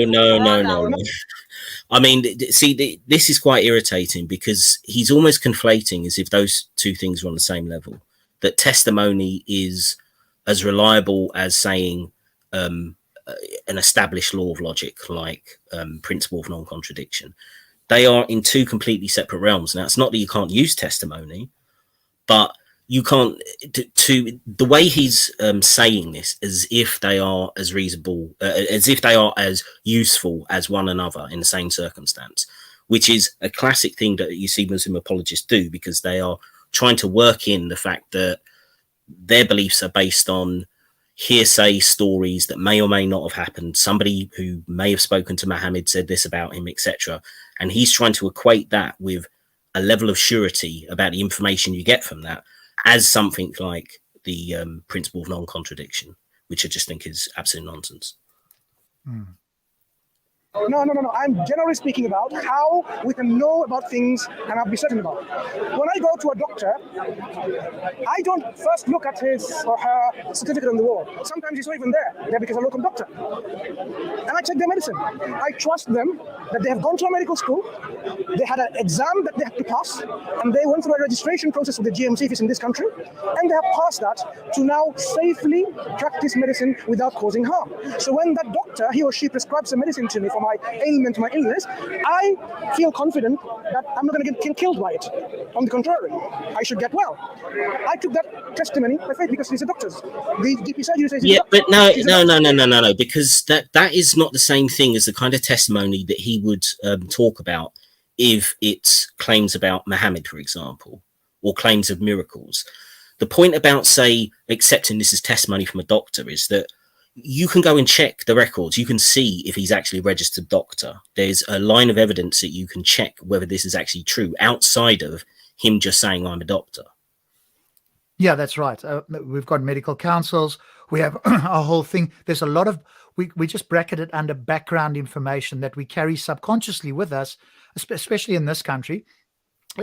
I mean, see, this is quite irritating because he's almost conflating as if those two things are on the same level. That testimony is as reliable as saying an established law of logic, like principle of non-contradiction. They are in two completely separate realms. Now, it's not that you can't use testimony, but you can't. The way he's saying this, as if they are as reasonable, as if they are as useful as one another in the same circumstance, which is a classic thing that you see Muslim apologists do, because they are trying to work in the fact that their beliefs are based on hearsay stories that may or may not have happened. Somebody who may have spoken to Muhammad said this about him, etc. And he's trying to equate that with a level of surety about the information you get from that as something like the principle of non-contradiction, which I just think is absolute nonsense. No. I'm generally speaking about how we can know about things and I'll be certain about. When I go to a doctor, I don't first look at his or her certificate on the wall. Sometimes he's not even there because I'm a local doctor. And I check their medicine. I trust them that they have gone to a medical school, they had an exam that they had to pass, and they went through a registration process with the GMC fees in this country, and they have passed that to now safely practice medicine without causing harm. So when that doctor, he or she prescribes a medicine to me for my ailment, my illness, I feel confident that I'm not going to get killed by it. On the contrary, I should get well. I took that testimony by faith because he's a doctor. The GP surgery says he's yeah, but no, because that is not the same thing as the kind of testimony that he would talk about if it's claims about Muhammad, for example, or claims of miracles. The point about, say, accepting this as testimony from a doctor is that you can go and check the records. You can see if he's actually a registered doctor. There's a line of evidence that you can check whether this is actually true outside of him just saying I'm a doctor. Yeah, that's right. We've got medical councils. We have a whole thing. There's a lot of, we just bracket it under background information that we carry subconsciously with us, especially in this country.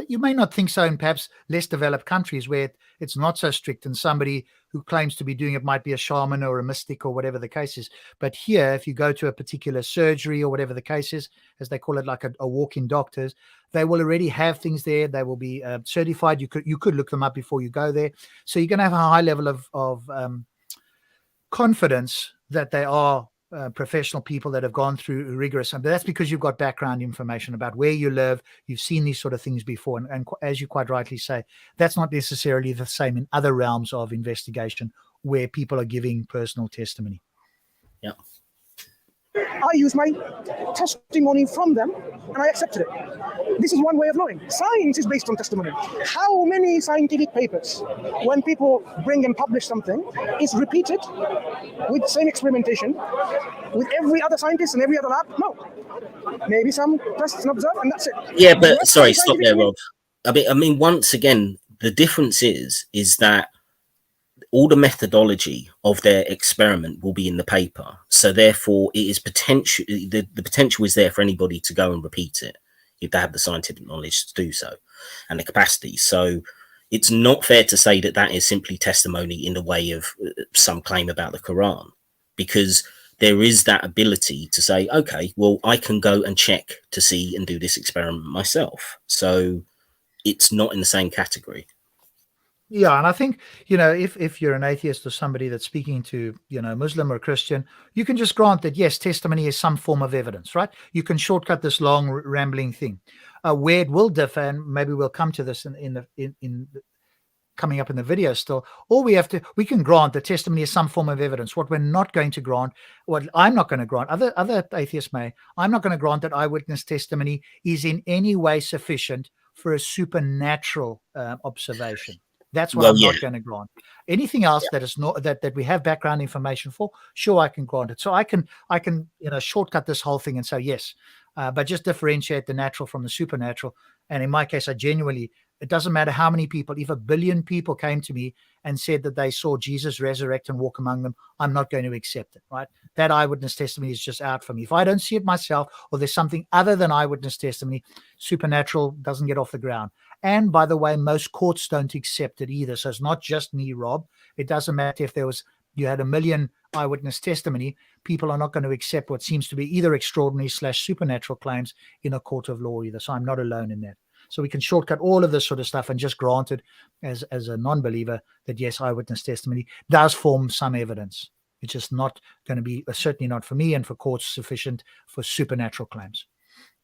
You may not think so in perhaps less developed countries where it's not so strict, and somebody who claims to be doing it might be a shaman or a mystic or whatever the case is. But here, if you go to a particular surgery or whatever the case is, as they call it, like a walk-in doctors, they will already have things there. They will be certified. You could look them up before you go there. So you're going to have a high level of confidence that they are professional people that have gone through rigorous, but that's because you've got background information about where you live. You've seen these sort of things before, and as you quite rightly say, that's not necessarily the same in other realms of investigation where people are giving personal testimony. Yeah, I use my testimony from them and I accepted it. This is one way of knowing. Science is based on testimony. How many scientific papers, when people bring and publish something, is repeated with same experimentation with every other scientist and every other lab? No. Maybe some tests and observe, and that's it. Yeah, but sorry, stop there, Rob. I mean, once again, the difference is that all the methodology of their experiment will be in the paper. So therefore it is potential, the potential is there for anybody to go and repeat it if they have the scientific knowledge to do so and the capacity. So it's not fair to say that that is simply testimony in the way of some claim about the Quran, because there is that ability to say, okay, well, I can go and check to see and do this experiment myself. So it's not in the same category. Yeah, and I think, if you're an atheist or somebody that's speaking to, Muslim or Christian, you can just grant that, yes, testimony is some form of evidence, right? You can shortcut this long rambling thing. Where it will differ, and maybe we'll come to this in coming up in the video still, we can grant that testimony is some form of evidence. What we're not going to grant, what I'm not going to grant, other atheists may, I'm not going to grant that eyewitness testimony is in any way sufficient for a supernatural observation. That's what I'm not going to grant. Anything else that is not that we have background information for, sure, I can grant it. So I can shortcut this whole thing and say yes, but just differentiate the natural from the supernatural. And in my case, it doesn't matter how many people, if 1 billion people came to me and said that they saw Jesus resurrect and walk among them, I'm not going to accept it, right? That eyewitness testimony is just out for me. If I don't see it myself, or there's something other than eyewitness testimony, supernatural doesn't get off the ground. And by the way, most courts don't accept it either. So it's not just me, Rob. It doesn't matter if you had 1 million eyewitness testimony, people are not going to accept what seems to be either extraordinary / supernatural claims in a court of law either. So I'm not alone in that. So we can shortcut all of this sort of stuff and just grant it as a non-believer that, yes, eyewitness testimony does form some evidence. It's just not going to be, certainly not for me and for courts, sufficient for supernatural claims.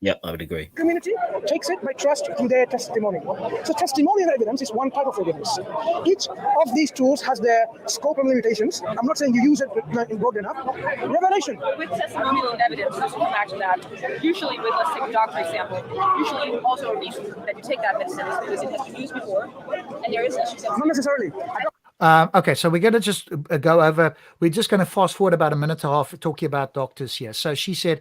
Yeah, I would agree. Community takes it by trust through their testimony. So testimonial evidence is one type of evidence. Each of these tools has their scope and limitations. I'm not saying you use it broad enough. Revelation. With testimonial evidence, just to come back to that, usually with, let's take a dog, for example, usually also a reason that you take that medicine is because it has been used before, and there is issues. Not necessarily. Okay, so we're going to just go over, we're just going to fast forward about a minute and a half talking about doctors here. So she said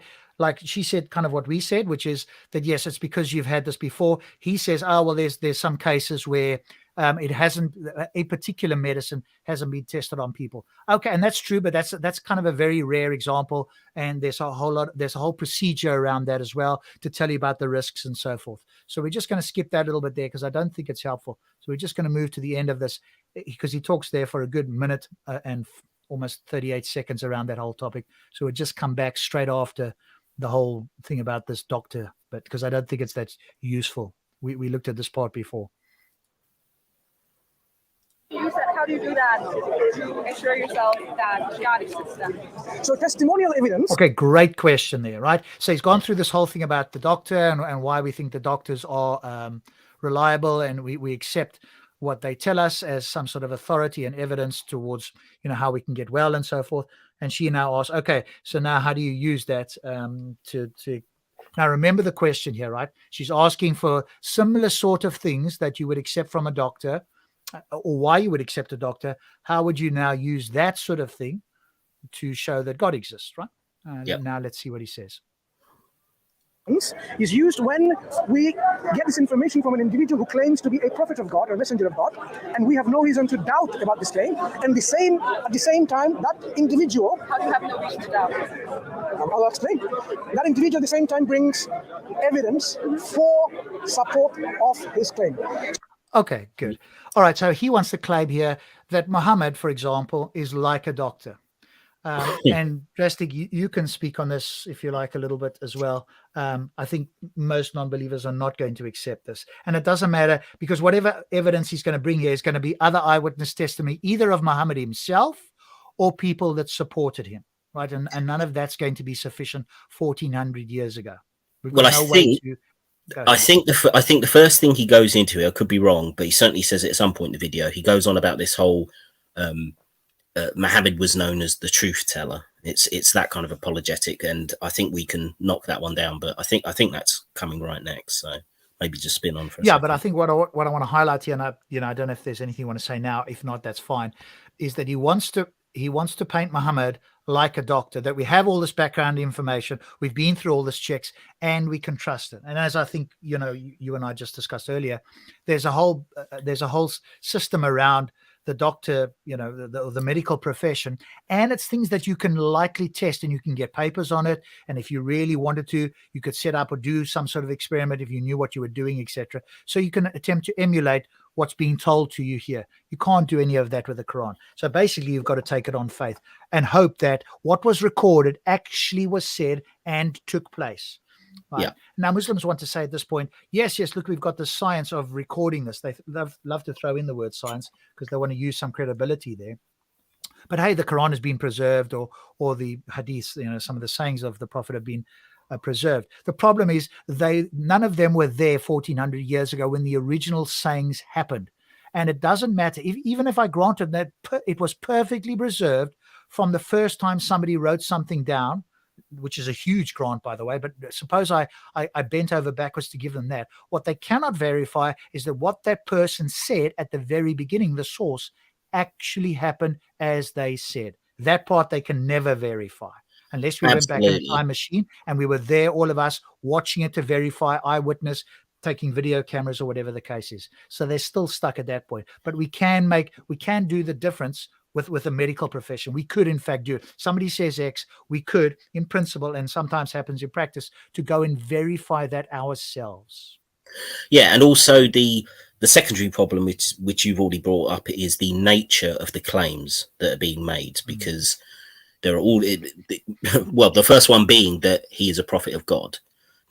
kind of what we said, which is that, yes, it's because you've had this before. He says, well, there's some cases where a particular medicine hasn't been tested on people. Okay, and that's true, but that's kind of a very rare example. And there's a whole procedure around that as well to tell you about the risks and so forth. So we're just going to skip that a little bit there because I don't think it's helpful. So we're just going to move to the end of this because he talks there for a good minute and almost 38 seconds around that whole topic. So we'll just come back straight after the whole thing about this doctor, but because I don't think it's that useful. We looked at this part before. How do you do that to assure yourself that God exists then? So testimonial evidence. Okay, great question there, right? So he's gone through this whole thing about the doctor and why we think the doctors are reliable, and we accept what they tell us as some sort of authority and evidence towards, how we can get well and so forth. And she now asks, okay, so now how do you use that to now remember the question here, right? She's asking for similar sort of things that you would accept from a doctor, or why you would accept a doctor. How would you now use that sort of thing to show that God exists, right? Now let's see what he says. is used when we get this information from an individual who claims to be a prophet of God or a messenger of God, and we have no reason to doubt about this claim. And at the same time, that individual, How do you have no reason to doubt? I'll explain. That individual at the same time brings evidence for support of his claim. Okay, good. All right. So he wants to claim here that Muhammad, for example, is like a doctor. And Drastic, you can speak on this if you like a little bit as well. I think most non-believers are not going to accept this. And it doesn't matter, because whatever evidence he's going to bring here is going to be other eyewitness testimony, either of Muhammad himself or people that supported him, right? And none of that's going to be sufficient 1400 years ago. We've got no way to... I think the first thing he goes into, I could be wrong, but he certainly says it at some point in the video. He goes on about this whole Muhammad was known as the truth teller. It's that kind of apologetic, and I think we can knock that one down. But I think that's coming right next. So maybe just spin on for a second. But I think what I want to highlight here, and I don't know if there's anything you want to say now. If not, that's fine. Is that he wants to paint Muhammad like a doctor, that we have all this background information, we've been through all this checks, and we can trust it. And as I think you and I just discussed earlier, there's a whole system around the doctor, the medical profession, and it's things that you can likely test, and you can get papers on it. And if you really wanted to, you could set up or do some sort of experiment if you knew what you were doing, etc. So you can attempt to emulate what's being told to you here. You can't do any of that with the Quran. So basically, you've got to take it on faith and hope that what was recorded actually was said and took place. Right. Yeah. Now, Muslims want to say at this point, yes, look, we've got the science of recording this. They love to throw in the word science because they want to use some credibility there. But hey, the Quran has been preserved, or the hadiths, some of the sayings of the Prophet have been preserved. The problem is none of them were there 1400 years ago when the original sayings happened. And it doesn't matter, even if I granted that it was perfectly preserved from the first time somebody wrote something down, which is a huge grant, by the way, but suppose I bent over backwards to give them that. What they cannot verify is that what that person said at the very beginning, the source, actually happened as they said. That part they can never verify. Unless we went back in a time machine and we were there, all of us, watching it to verify, eyewitness, taking video cameras or whatever the case is. So they're still stuck at that point. But we can do the difference with the medical profession. We could, in fact, do it. Somebody says X, we could, in principle, and sometimes happens in practice, to go and verify that ourselves. Yeah, and also the secondary problem, which you've already brought up, is the nature of the claims that are being made, because they're all, the first one being that he is a prophet of God.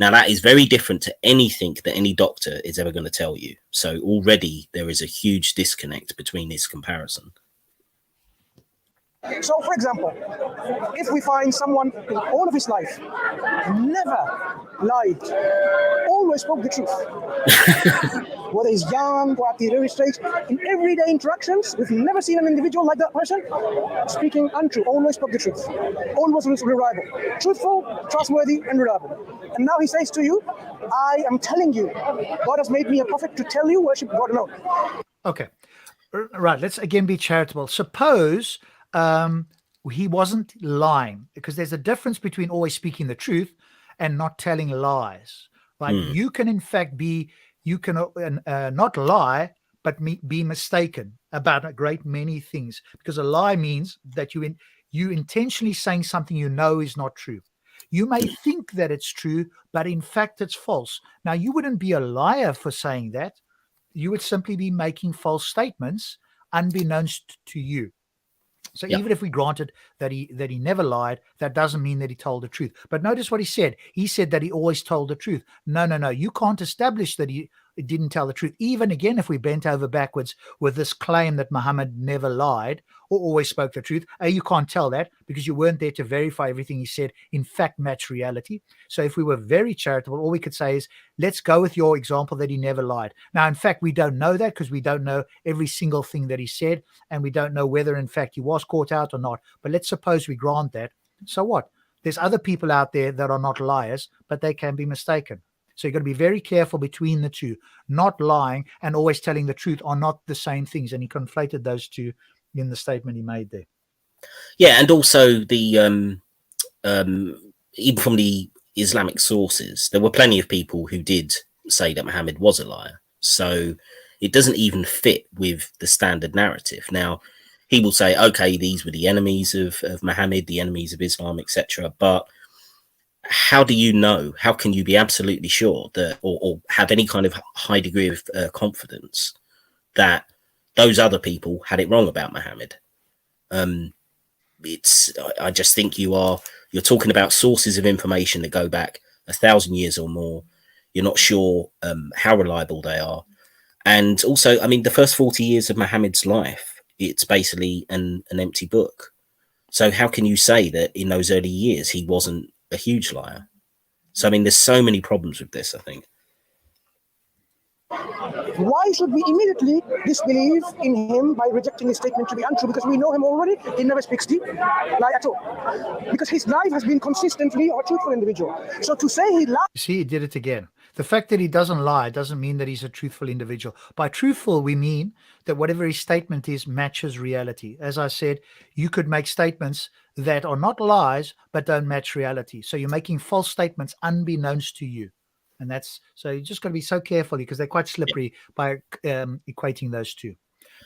Now, that is very different to anything that any doctor is ever going to tell you. So already there is a huge disconnect between this comparison. So, for example, if we find someone in all of his life never lied, always spoke the truth, whether he's young or at the early stage, in everyday interactions, we've never seen an individual like that person speaking untrue, always spoke the truth, always was reliable, truthful, trustworthy, and reliable. And now he says to you, I am telling you, God has made me a prophet to tell you, worship God alone. Okay, right, let's again be charitable. Suppose he wasn't lying, because there's a difference between always speaking the truth and not telling lies, right? You can in fact not lie, but be mistaken about a great many things, because a lie means that you intentionally saying something you know is not true. You may think that it's true, but in fact it's false. Now, you wouldn't be a liar for saying that. You would simply be making false statements unbeknownst to you. So even if we granted that he never lied, that doesn't mean that he told the truth. But notice what he said. He said that he always told the truth. No. You can't establish that he didn't tell the truth. Even again, if we bent over backwards with this claim that Muhammad never lied or always spoke the truth, you can't tell that because you weren't there to verify everything he said in fact matched reality. So if we were very charitable, all we could say is, let's go with your example that he never lied. Now, in fact, we don't know that because we don't know every single thing that he said, and we don't know whether in fact he was caught out or not. But let's suppose we grant that. So what? There's other people out there that are not liars, but they can be mistaken. So you've got to be very careful between the two. Not lying and always telling the truth are not the same things. And he conflated those two in the statement he made there. Yeah, and also the even from the Islamic sources, there were plenty of people who did say that Muhammad was a liar. So it doesn't even fit with the standard narrative. Now, he will say, okay, these were the enemies of Muhammad, the enemies of Islam, etc. But how do you know? How can you be absolutely sure that, or have any kind of high degree of confidence that those other people had it wrong about Muhammad? I just think you're talking about sources of information that go back 1,000 years or more. You're not sure how reliable they are. And also, I mean, the first 40 years of Muhammad's life, it's basically an empty book. So how can you say that in those early years he wasn't a huge liar? So, I mean, there's so many problems with this, I think. Why should we immediately disbelieve in him by rejecting his statement to be untrue? Because we know him already. He never speaks deep lie at all. Because his life has been consistently a truthful individual. So to say he lied. You see, he did it again. The fact that he doesn't lie doesn't mean that he's a truthful individual. By truthful, we mean that whatever his statement is matches reality. As I said, you could make statements that are not lies, but don't match reality. So you're making false statements unbeknownst to you. And that's, so you just got to be so careful because they're quite slippery by equating those two.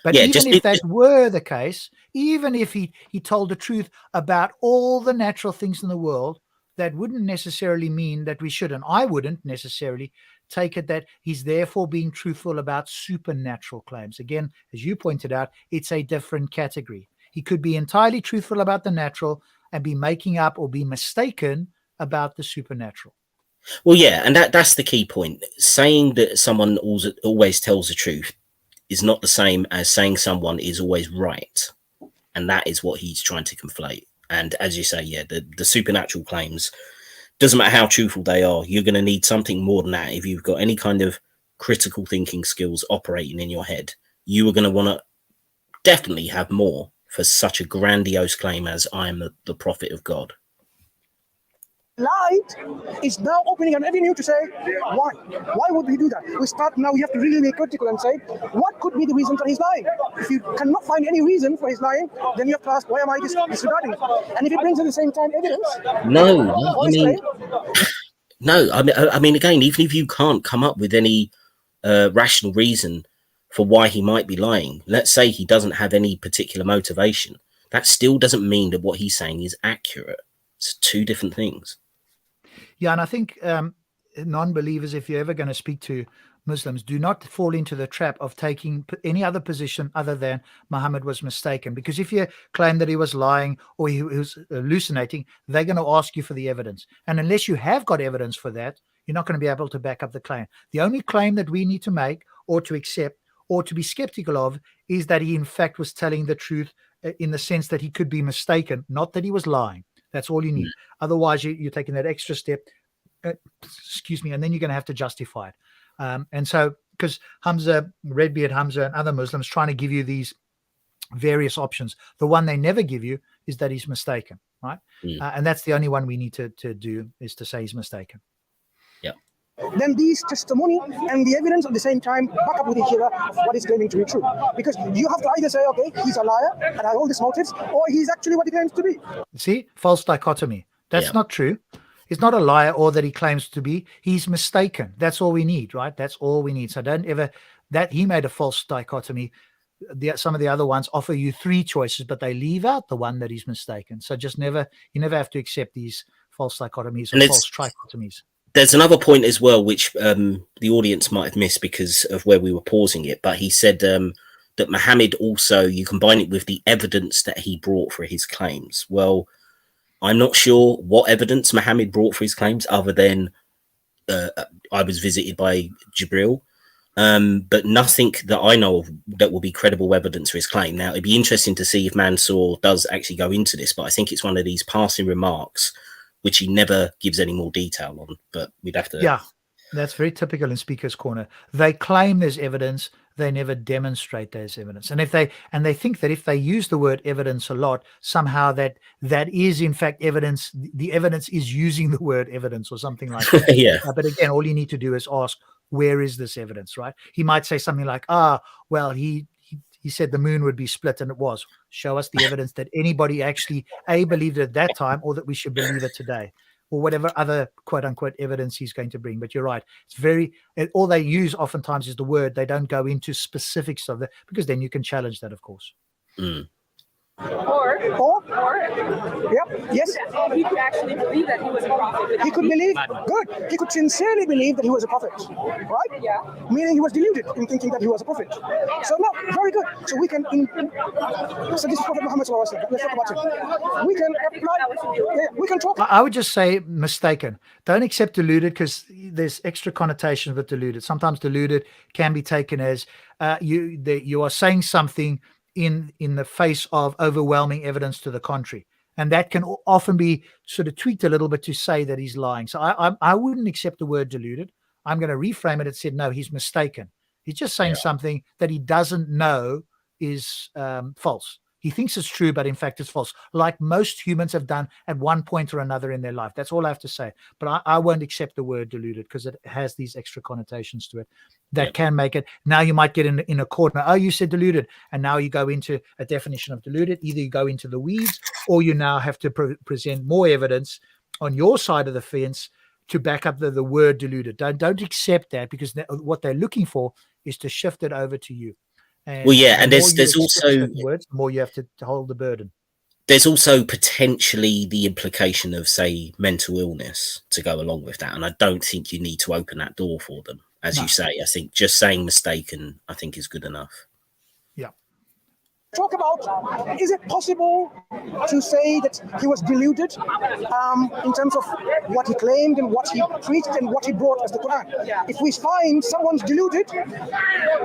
But even if that were the case, even if he told the truth about all the natural things in the world, that wouldn't necessarily mean that we shouldn't. I wouldn't necessarily take it that he's therefore being truthful about supernatural claims. Again, as you pointed out, it's a different category. He could be entirely truthful about the natural and be making up or be mistaken about the supernatural. Well, yeah, and that's the key point. Saying that someone always tells the truth is not the same as saying someone is always right. And that is what he's trying to conflate. And as you say, yeah, the supernatural claims, doesn't matter how truthful they are, you're going to need something more than that. If you've got any kind of critical thinking skills operating in your head, you are going to want to definitely have more for such a grandiose claim as I am the prophet of God. Lied is now opening an avenue to say, why? Why would we do that? We have to really be critical and say, what could be the reason for his lying? If you cannot find any reason for his lying, then you have to ask, why am I disregarding it? And if it brings at the same time evidence, I mean, again, even if you can't come up with any rational reason for why he might be lying, let's say he doesn't have any particular motivation, that still doesn't mean that what he's saying is accurate. It's two different things. Yeah, and I think non-believers, if you're ever going to speak to Muslims, do not fall into the trap of taking any other position other than Muhammad was mistaken. Because if you claim that he was lying or he was hallucinating, they're going to ask you for the evidence. And unless you have got evidence for that, you're not going to be able to back up the claim. The only claim that we need to make or to accept or to be skeptical of is that he in fact was telling the truth in the sense that he could be mistaken, not that he was lying. That's all you need. Otherwise, you're taking that extra step, and then you're going to have to justify it. And so, because Hamza, Redbeard Hamza and other Muslims trying to give you these various options, the one they never give you is that he's mistaken, right? And that's the only one we need to do, is to say he's mistaken. Yeah. Then these testimony and the evidence at the same time back up with each other of what is claiming to be true. Because you have to either say, okay, he's a liar and has all these motives, or he's actually what he claims to be. See, false dichotomy. That's not true. He's not a liar or that he claims to be. He's mistaken. That's all we need, right? That's all we need. So don't ever, that he made a false dichotomy. Some of the other ones offer you three choices, but they leave out the one that he's mistaken. So just you never have to accept these false dichotomies or false trichotomies. There's another point as well, which the audience might have missed because of where we were pausing it. But he said that Muhammad also, you combine it with the evidence that he brought for his claims. Well, I'm not sure what evidence Muhammad brought for his claims other than I was visited by Jibril, but nothing that I know of that will be credible evidence for his claim. Now, it'd be interesting to see if Mansur does actually go into this, but I think it's one of these passing remarks which he never gives any more detail on, but we'd have to... Yeah, that's very typical in Speaker's Corner. They claim there's evidence, they never demonstrate there's evidence. And they think that if they use the word evidence a lot, somehow that is in fact evidence, the evidence is using the word evidence or something like that. Yeah. But again, all you need to do is ask, where is this evidence, right? He might say something like, well, he said the moon would be split, and it was. Show us the evidence that anybody actually believed it at that time, or that we should believe it today. or whatever other quote unquote evidence he's going to bring. But you're right. It's very, all they use oftentimes is the word. They don't go into specifics of that, because then you can challenge that, of course. Mm. Or yep, yes. he could actually believe that he was a prophet. He could believe, good. He could sincerely believe that he was a prophet, right? Yeah. Meaning he was deluded in thinking that he was a prophet. So no, very good. So we can, so this is Prophet Muhammad sallallahu alaihi wasallam. Let's talk about him. We can apply, we can talk. I would just say mistaken. Don't accept deluded, because there's extra connotations with deluded. Sometimes deluded can be taken as you are saying something in the face of overwhelming evidence to the contrary, and that can often be sort of tweaked a little bit to say that he's lying. So I wouldn't accept the word deluded. I'm going to reframe it and said, no, he's mistaken. He's just saying something that he doesn't know is false. He thinks it's true, but in fact it's false, like most humans have done at one point or another in their life. That's all I have to say. But I won't accept the word deluded, because it has these extra connotations to it that can make it. Now you might get in a corner. Oh, you said deluded. And now you go into a definition of deluded. Either you go into the weeds, or you now have to present more evidence on your side of the fence to back up the word deluded. Don't accept that, because what they're looking for is to shift it over to you. And well, yeah, and the there's also words, the more you have to hold the burden. There's also potentially the implication of, say, mental illness to go along with that, and I don't think you need to open that door for them. As you say, I think just saying mistaken, I think, is good enough. Yeah. Talk about, is it possible to say that he was deluded in terms of what he claimed and what he preached and what he brought as the Quran? If we find someone's deluded,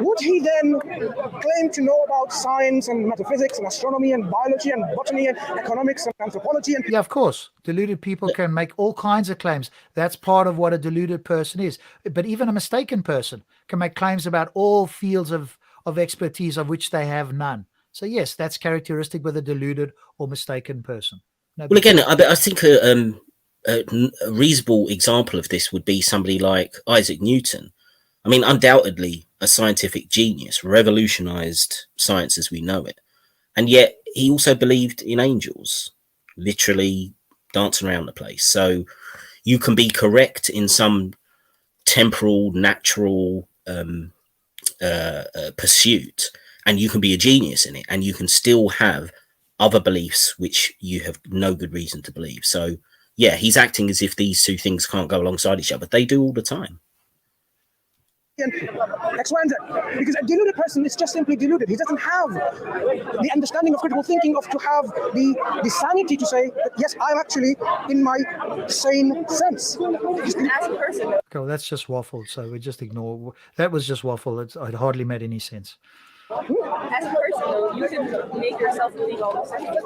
would he then claim to know about science and metaphysics and astronomy and biology and botany and economics and anthropology? Yeah, of course. Deluded people can make all kinds of claims. That's part of what a deluded person is. But even a mistaken person can make claims about all fields of expertise of which they have none. So yes, that's characteristic with a deluded or mistaken person. Well, again, I think a reasonable example of this would be somebody like Isaac Newton. I mean, undoubtedly a scientific genius, revolutionized science as we know it. And yet he also believed in angels, literally dancing around the place. So you can be correct in some temporal, natural pursuit, and you can be a genius in it, and you can still have other beliefs which you have no good reason to believe. So yeah, he's acting as if these two things can't go alongside each other, but they do all the time. X, Y, and Z. Because a deluded person is just simply deluded. He doesn't have the understanding of critical thinking, of to have the sanity to say that, yes, I'm actually in my sane sense. As a person. Okay, well, that's just waffle. So we just ignore. That was just waffle. It hardly made any sense. As a person, though, you can make yourself believe all those things and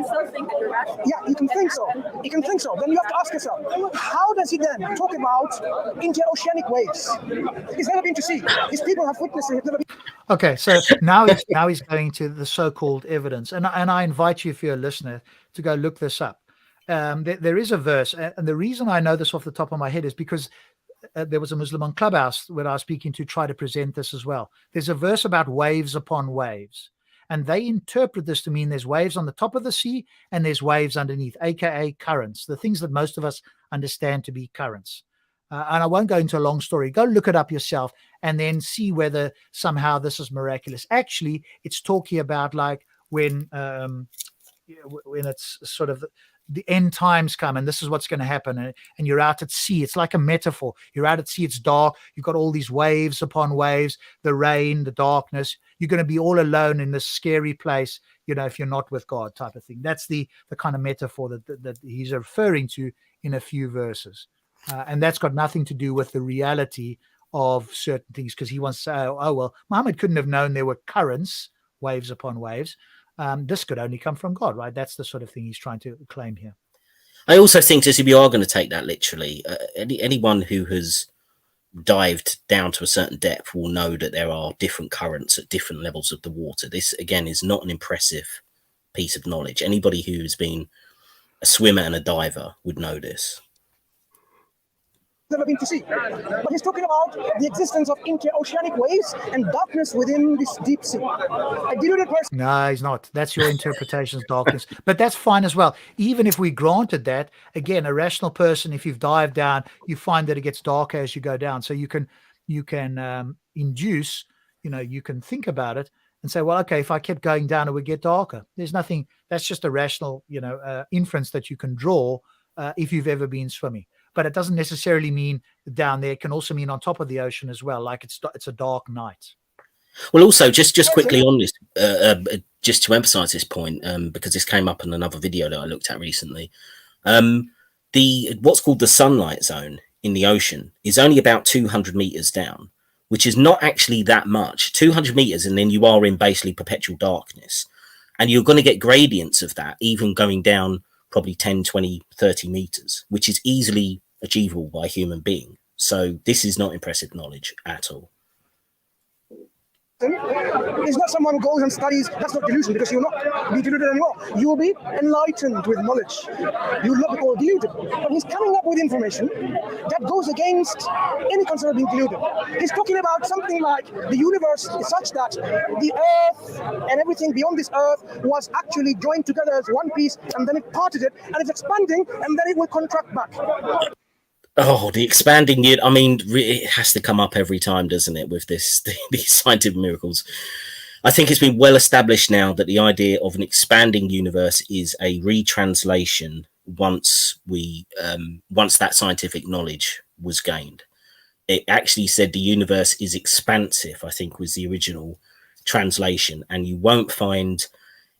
still think that you're rational. Yeah, you can think so. You can think so. Then you have to ask yourself, how does he then talk about interoceanic waves? He's never been to sea. His people have witnessed it. Okay, so now he's going to the so-called evidence, and I invite you, if you're a listener, to go look this up. There is a verse, and the reason I know this off the top of my head is because there was a Muslim on Clubhouse when I was speaking to try to present this as well. There's a verse about waves upon waves, and they interpret this to mean there's waves on the top of the sea and there's waves underneath, aka currents, the things that most of us understand to be currents. And I won't go into a long story. Go look it up yourself and then see whether somehow this is miraculous. Actually, it's talking about like when it's sort of the end times come, and this is what's going to happen, and you're out at sea. It's like a metaphor. You're out at sea, it's dark, you've got all these waves upon waves, the rain, the darkness. You're going to be all alone in this scary place, if you're not with God, type of thing. That's the kind of metaphor that he's referring to in a few verses, and that's got nothing to do with the reality of certain things, because he wants to say, oh well, Muhammad couldn't have known there were currents, waves upon waves. This could only come from God, right? That's the sort of thing he's trying to claim here. I also think, just if you are going to take that literally, anyone who has dived down to a certain depth will know that there are different currents at different levels of the water. This, again, is not an impressive piece of knowledge. Anybody who's been a swimmer and a diver would know this. never been to sea. But he's talking about the existence of interoceanic waves and darkness within this deep sea. A deluded person. No, he's not. That's your interpretation's darkness. But that's fine as well. Even if we granted that, again, a rational person, if you've dived down, you find that it gets darker as you go down. So you can induce, you can think about it and say, well, okay, if I kept going down, it would get darker. There's nothing, that's just a rational, inference that you can draw if you've ever been swimming. But it doesn't necessarily mean down there. It can also mean on top of the ocean as well, like it's a dark night. Well, also, just quickly on this, just to emphasize this point, because this came up in another video that I looked at recently, what's called the sunlight zone in the ocean is only about 200 meters down, which is not actually that much. 200 meters, and then you are in basically perpetual darkness. And you're going to get gradients of that, even going down probably 10, 20, 30 meters, which is easily achievable by a human being. So this is not impressive knowledge at all. Is not someone who goes and studies. That's not delusion, because you'll not be deluded anymore. You will be enlightened with knowledge. You will not be called deluded. But he's coming up with information that goes against any concept of being deluded. He's talking about something like the universe is such that the earth and everything beyond this earth was actually joined together as one piece, and then it parted it, and it's expanding, and then it will contract back. Oh, the expanding unit. I mean, it has to come up every time, doesn't it, with these scientific miracles? I think it's been well established now that the idea of an expanding universe is a retranslation once that scientific knowledge was gained. It actually said the universe is expansive, I think was the original translation. And you won't find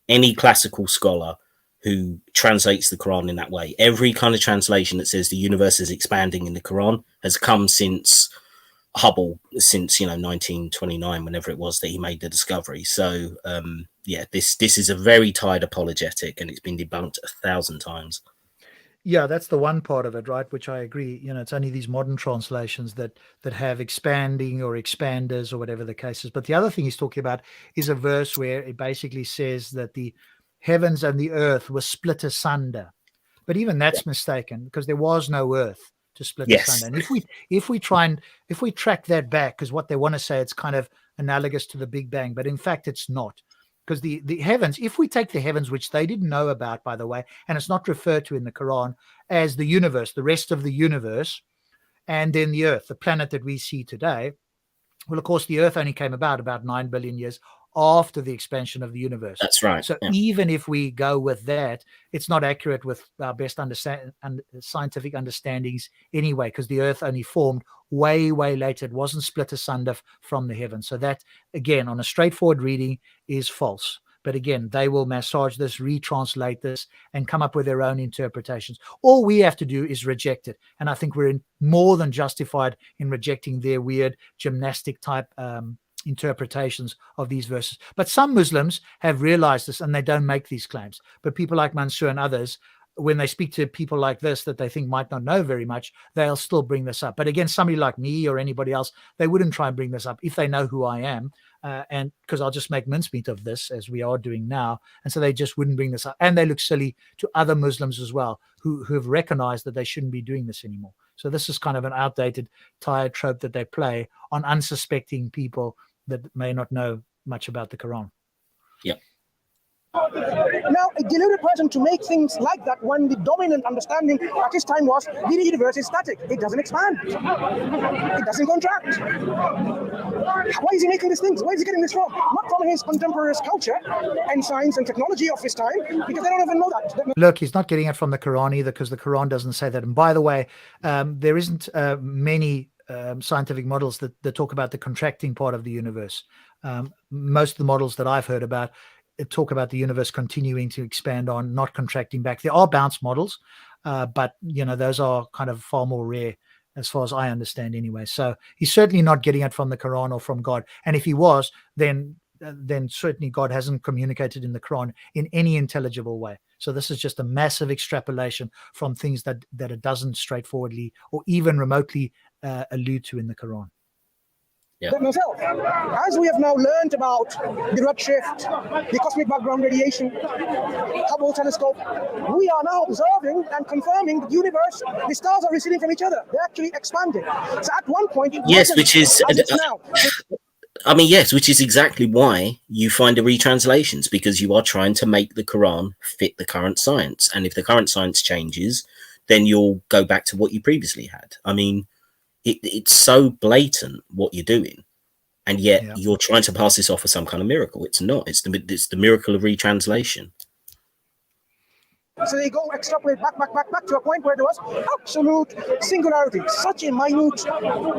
any classical scholar who translates the Quran in that way. Every kind of translation that says the universe is expanding in the Quran has come since Hubble, since 1929, whenever it was that he made the discovery. So this is a very tired apologetic, and it's been debunked 1,000 times. Yeah, that's the one part of it, right? Which I agree. It's only these modern translations that have expanding or expanders or whatever the case is. But the other thing he's talking about is a verse where it basically says that the heavens and the earth were split asunder. But even that's mistaken, because there was no earth to split asunder. And if we track that back, because what they want to say, it's kind of analogous to the Big Bang, but in fact it's not. Because the heavens, if we take the heavens, which they didn't know about, by the way, and it's not referred to in the Quran, as the universe, the rest of the universe, and then the earth, the planet that we see today, well, of course, the earth only came about 9 billion years after the expansion of the universe. That's right. So even if we go with that, it's not accurate with our best scientific understandings anyway, because the earth only formed way, way later. It wasn't split asunder from the heavens. So that, again, on a straightforward reading, is false. But again, they will massage this, retranslate this, and come up with their own interpretations. All we have to do is reject it. And I think we're more than justified in rejecting their weird gymnastic type interpretations of these verses. But some Muslims have realized this, and they don't make these claims. But people like Mansur and others, when they speak to people like this that they think might not know very much, they'll still bring this up. But again, somebody like me or anybody else, they wouldn't try and bring this up if they know who I am, and because I'll just make mincemeat of this, as we are doing now. And so they just wouldn't bring this up. And they look silly to other Muslims as well, who have recognized that they shouldn't be doing this anymore. So this is kind of an outdated, tired trope that they play on unsuspecting people that may not know much about the Quran. Yep. Now, a deluded person to make things like that, when the dominant understanding at this time was the universe is static, it doesn't expand, it doesn't contract. Why is he making these things? Where is he getting this from? Not from his contemporaries' culture and science and technology of his time, because they don't even know that. Look, he's not getting it from the Quran either, because the Quran doesn't say that. And by the way, there isn't many scientific models that talk about the contracting part of the universe. Most of the models that I've heard about talk about the universe continuing to expand on, not contracting back. There are bounce models, but those are kind of far more rare, as far as I understand anyway. So he's certainly not getting it from the Quran or from God. And if he was, then certainly God hasn't communicated in the Quran in any intelligible way. So this is just a massive extrapolation from things that it doesn't straightforwardly or even remotely allude to in the Quran. myself. As we have now learned about the redshift, the cosmic background radiation, Hubble telescope, we are now observing and confirming the universe, the stars are receding from each other. They're actually expanding. So at one point, it Yes, wasn't which is as it's now. I mean, yes, which is exactly why you find the retranslations, because you are trying to make the Quran fit the current science. And if the current science changes, then you'll go back to what you previously had. I mean, it's so blatant what you're doing, and yet you're trying to pass this off as some kind of miracle. It's not. It's the miracle of retranslation. So they go extrapolate back to a point where there was absolute singularity, such a minute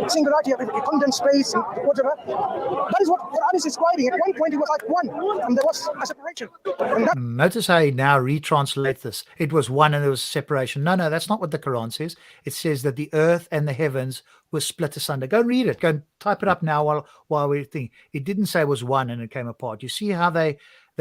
singularity of a condensed space and whatever. That is what Quran is describing. At one point it was like one, and there was a separation. And notice how he now retranslate this. It was one and there was separation. No, that's not what the Quran says. It says that the earth and the heavens were split asunder. Go read it. Go and type it up now while we're thinking. It didn't say it was one and it came apart. You see how they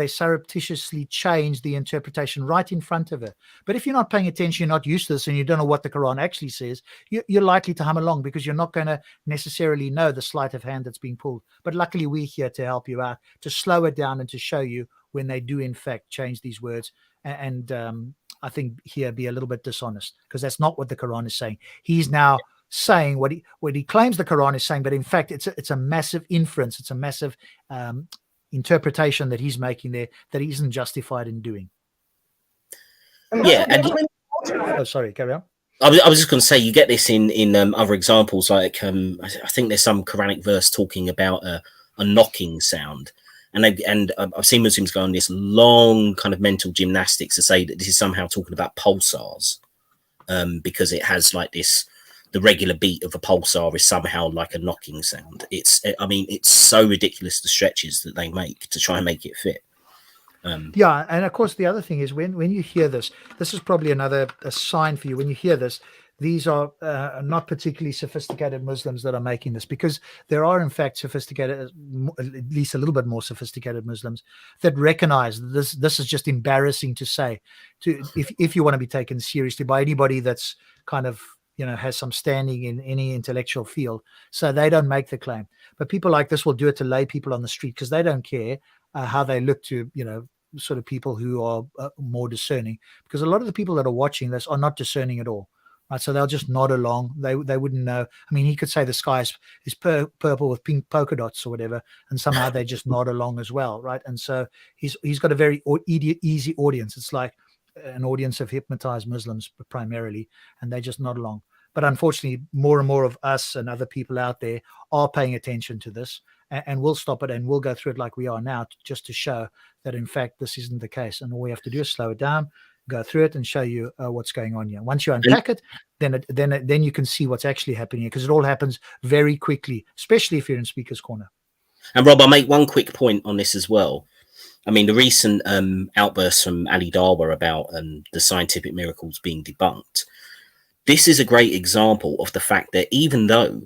surreptitiously change the interpretation right in front of it. But if you're not paying attention, you're not used to this, and you don't know what the Quran actually says, you're likely to hum along because you're not going to necessarily know the sleight of hand that's being pulled. But luckily, we're here to help you out, to slow it down and to show you when they do, in fact, change these words. And I think here be a little bit dishonest, because that's not what the Quran is saying. He's now saying what he claims the Quran is saying, but in fact, it's a massive inference. It's a massive interpretation that he's making there that he isn't justified in doing. Yeah. Oh, sorry, carry on. I was just going to say, you get this in other examples, like I think there's some Quranic verse talking about a knocking sound, and I've seen Muslims go on this long kind of mental gymnastics to say that this is somehow talking about pulsars, because it has like this. The regular beat of a pulsar is somehow like a knocking sound. I mean, it's so ridiculous, the stretches that they make to try and make it fit. Yeah, and of course the other thing is when you hear this is probably a sign for you. When you hear this, these are not particularly sophisticated Muslims that are making this, because there are in fact sophisticated, at least a little bit more sophisticated Muslims that recognize this is just embarrassing to say, if you want to be taken seriously by anybody that's kind of has some standing in any intellectual field. So they don't make the claim. But people like this will do it to lay people on the street, because they don't care how they look to, sort of people who are more discerning, because a lot of the people that are watching this are not discerning at all. Right? So they'll just nod along. They wouldn't know. I mean, he could say the sky is purple with pink polka dots or whatever, and somehow they just nod along as well. Right. And so he's got a very easy audience. It's like an audience of hypnotized Muslims primarily, and they just nod along. But unfortunately, more and more of us and other people out there are paying attention to this, and we'll stop it and we'll go through it like we are now, just to show that in fact this isn't the case. And all we have to do is slow it down, go through it, and show you what's going on here. Once you unpack it, then you can see what's actually happening here, because it all happens very quickly, especially if you're in Speaker's Corner. And Rob, I'll make one quick point on this as well. I mean, the recent outbursts from Ali Dawa about the scientific miracles being debunked. This is a great example of the fact that even though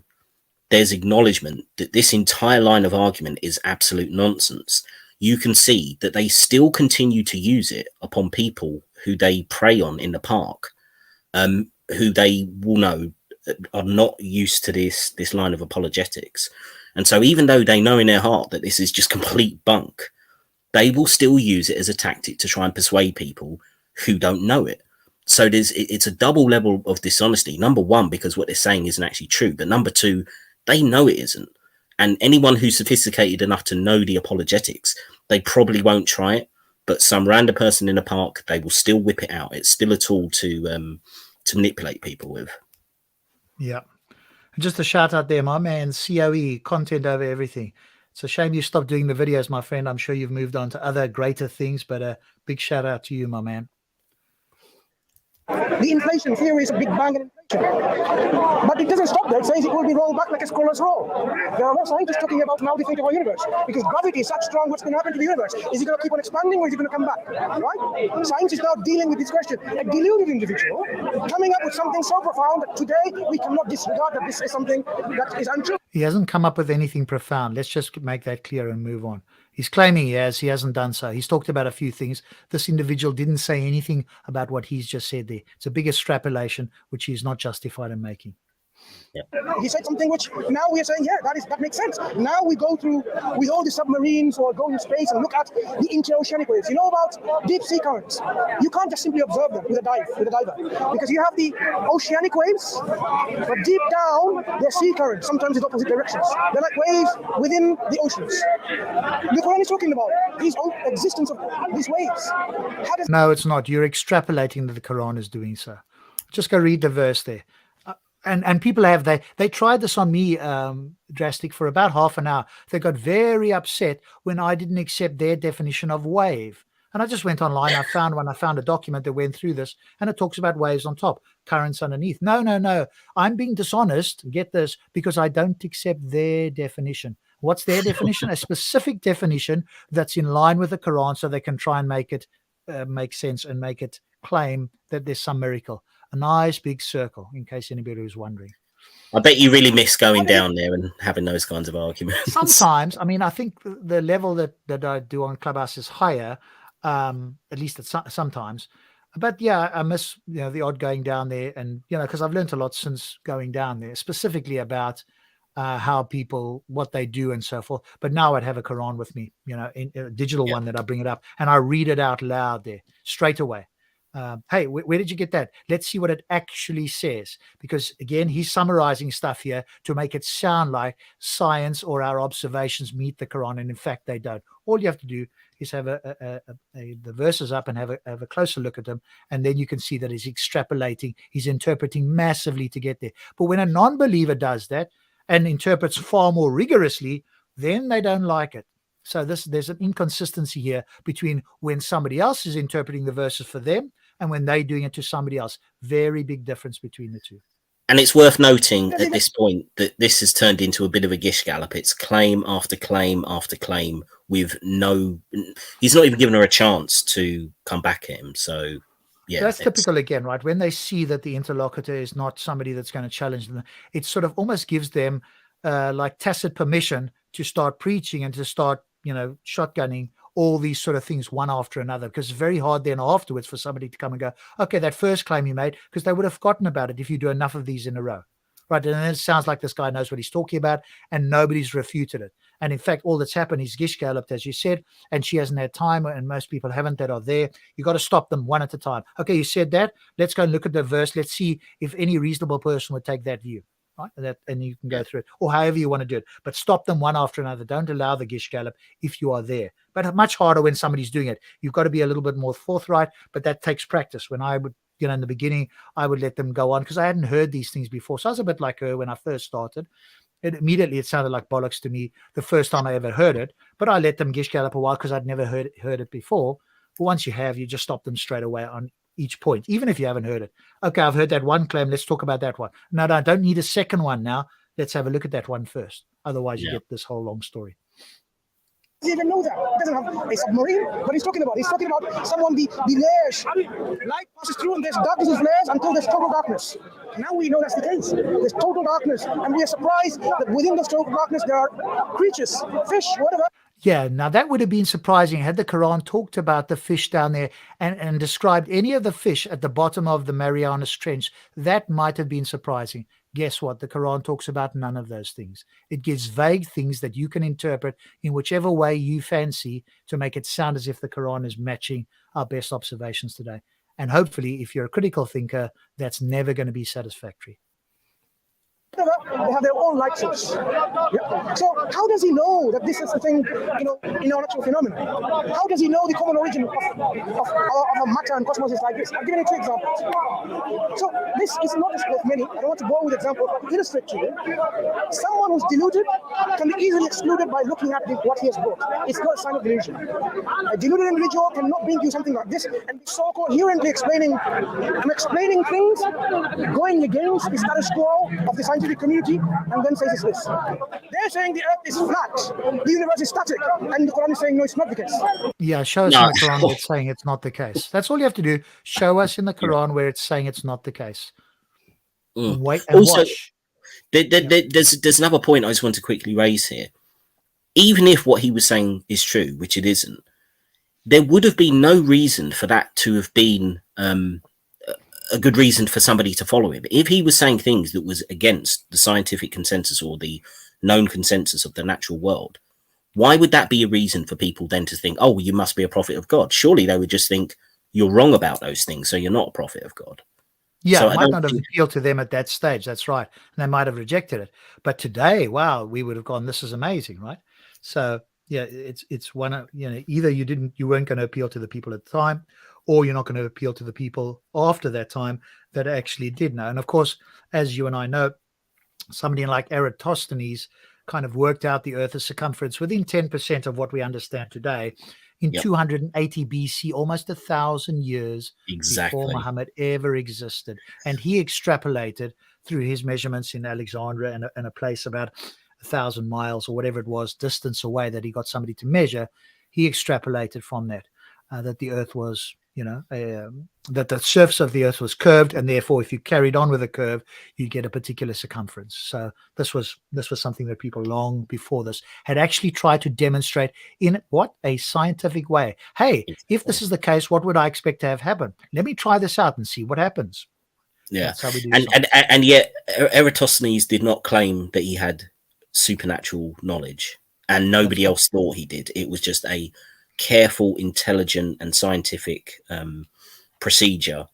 there's acknowledgement that this entire line of argument is absolute nonsense, you can see that they still continue to use it upon people who they prey on in the park, who they will know are not used to this line of apologetics. And so even though they know in their heart that this is just complete bunk, they will still use it as a tactic to try and persuade people who don't know it. So it's a double level of dishonesty. Number one, because what they're saying isn't actually true. But number two, they know it isn't. And anyone who's sophisticated enough to know the apologetics, they probably won't try it. But some random person in a park, they will still whip it out. It's still a tool to manipulate people with. Yeah. And just a shout out there, my man, COE, content over everything. It's a shame you stopped doing the videos, my friend. I'm sure you've moved on to other greater things, but a big shout out to you, my man. The inflation theory is a big bang in inflation. But it doesn't stop there. It says it will be rolled back like a scroller's roll. There are more scientists talking about now the fate of our universe. Because gravity is such strong, what's going to happen to the universe? Is it going to keep on expanding, or is it going to come back? Right? Science is now dealing with this question. A deluded individual coming up with something so profound that today we cannot disregard that this is something that is untrue. He hasn't come up with anything profound. Let's just make that clear and move on. He's claiming he hasn't done so. He's talked about a few things. This individual didn't say anything about what he's just said there. It's a big extrapolation, which he's not justified in making. He said something which now we are saying, yeah, that makes sense. Now we go through with all the submarines or go in space and look at the interoceanic waves. You know about deep sea currents. You can't just simply observe them with a diver, because you have the oceanic waves, but deep down they're sea currents, sometimes in opposite directions. They're like waves within the oceans. The Quran is talking about these existence of these waves. No, it's not. You're extrapolating that the Quran is doing so. Just go read the verse there. And people they tried this on me, Drastic, for about half an hour. They got very upset when I didn't accept their definition of wave. And I just went online. I found a document that went through this, and it talks about waves on top, currents underneath. No. I'm being dishonest. Get this, because I don't accept their definition. What's their definition? A specific definition that's in line with the Quran, so they can try and make it make sense and make it claim that there's some miracle. A nice big circle, in case anybody was wondering. I bet you really miss going down there and having those kinds of arguments. Sometimes, I mean, I think the level that I do on Clubhouse is higher, at least sometimes. But yeah, I miss the odd going down there, and because I've learned a lot since going down there, specifically about how people, what they do and so forth. But now I'd have a Quran with me, in a digital one that I bring it up and I read it out loud there straight away. Hey, where did you get that? Let's see what it actually says. Because again, he's summarizing stuff here to make it sound like science or our observations meet the Quran, and in fact they don't. All you have to do is have the verses up and have a closer look at them, and then you can see that he's extrapolating, he's interpreting massively to get there. But when a non-believer does that and interprets far more rigorously, then they don't like it. So there's an inconsistency here between when somebody else is interpreting the verses for them and when they're doing it to somebody else. Very big difference between the two. And it's worth noting at this point that this has turned into a bit of a gish gallop. It's claim after claim after claim with he's not even given her a chance to come back at him. So yeah, that's typical again, right? When they see that the interlocutor is not somebody that's going to challenge them, it sort of almost gives them like tacit permission to start preaching and to start shotgunning all these sort of things one after another, because it's very hard then afterwards for somebody to come and go, okay, that first claim you made, because they would have forgotten about it if you do enough of these in a row, right? And then it sounds like this guy knows what he's talking about and nobody's refuted it. And in fact, all that's happened is gish galloped, as you said, and she hasn't had time, and most people haven't that are there. You got to stop them one at a time. Okay, you said that. Let's go and look at the verse. Let's see if any reasonable person would take that view. Right? And you can go through it, or however you want to do it, but stop them one after another. Don't allow the gish gallop if you are there. But much harder when somebody's doing it. You've got to be a little bit more forthright, but that takes practice. When I would, in the beginning, I would let them go on because I hadn't heard these things before. So I was a bit like her when I first started. Immediately it sounded like bollocks to me the first time I ever heard it, but I let them gish gallop a while because I'd never heard it before. But once you have, you just stop them straight away on each point, even if you haven't heard it. Okay, I've heard that one claim. Let's talk about that one. No, I don't need a second one now. Let's have a look at that one first. Otherwise, you get this whole long story. Does he even know that? He doesn't have a submarine. What he's talking about? He's talking about someone, the layers. Light passes through and there's darkness and flares until there's total darkness. Now we know that's the case. There's total darkness. And we are surprised that within this total darkness there are creatures, fish, whatever. Yeah, now that would have been surprising had the Quran talked about the fish down there and described any of the fish at the bottom of the Marianas Trench. That might have been surprising. Guess what? The Quran talks about none of those things. It gives vague things that you can interpret in whichever way you fancy to make it sound as if the Quran is matching our best observations today. And hopefully, if you're a critical thinker, that's never going to be satisfactory. They have their own light source. Yeah. So how does he know that this is the thing, in our natural phenomenon? How does he know the common origin of a matter and cosmos is like this? I'll give you 2 examples. So this is not just like many. I don't want to bore with examples, but to illustrate to you, someone who's deluded can be easily excluded by looking at what he has brought. It's not a sign of delusion. A deluded individual cannot bring you something like this and be so coherently explaining things going against the status quo of the scientific community, and then says it's this. They're saying the earth is flat, the universe is static, and the Quran is saying no, it's not the case. Yeah, show us in the Quran where it's saying it's not the case. That's all you have to do. Show us in the Quran where it's saying it's not the case. Wait and also, watch. There's another point I just want to quickly raise here. Even if what he was saying is true, which it isn't, there would have been no reason for that to have been a good reason for somebody to follow him. If he was saying things that was against the scientific consensus or the known consensus of the natural world, why would that be a reason for people then to think, oh, you must be a prophet of God? Surely they would just think you're wrong about those things, so you're not a prophet of God. Yeah, So it might not have appealed to them at that stage. That's right. And they might have rejected it. But today, wow, we would have gone, this is amazing, right? So yeah, it's one of, either you weren't going to appeal to the people at the time, or you're not going to appeal to the people after that time that actually did know. And of course, as you and I know, somebody like Eratosthenes kind of worked out the Earth's circumference within 10% of what we understand today in 280 BC, almost 1,000 years before Muhammad ever existed. And he extrapolated through his measurements in Alexandria and a place about 1,000 miles or whatever it was distance away that he got somebody to measure. He extrapolated from that, that the Earth was, that the surface of the Earth was curved, and therefore, if you carried on with a curve, you get a particular circumference. So this was something that people long before this had actually tried to demonstrate in a scientific way. Hey, if this is the case, what would I expect to have happen? Let me try this out and see what happens. Yeah, and yet Eratosthenes did not claim that he had supernatural knowledge, and nobody else thought he did. It was just a careful, intelligent, and scientific procedure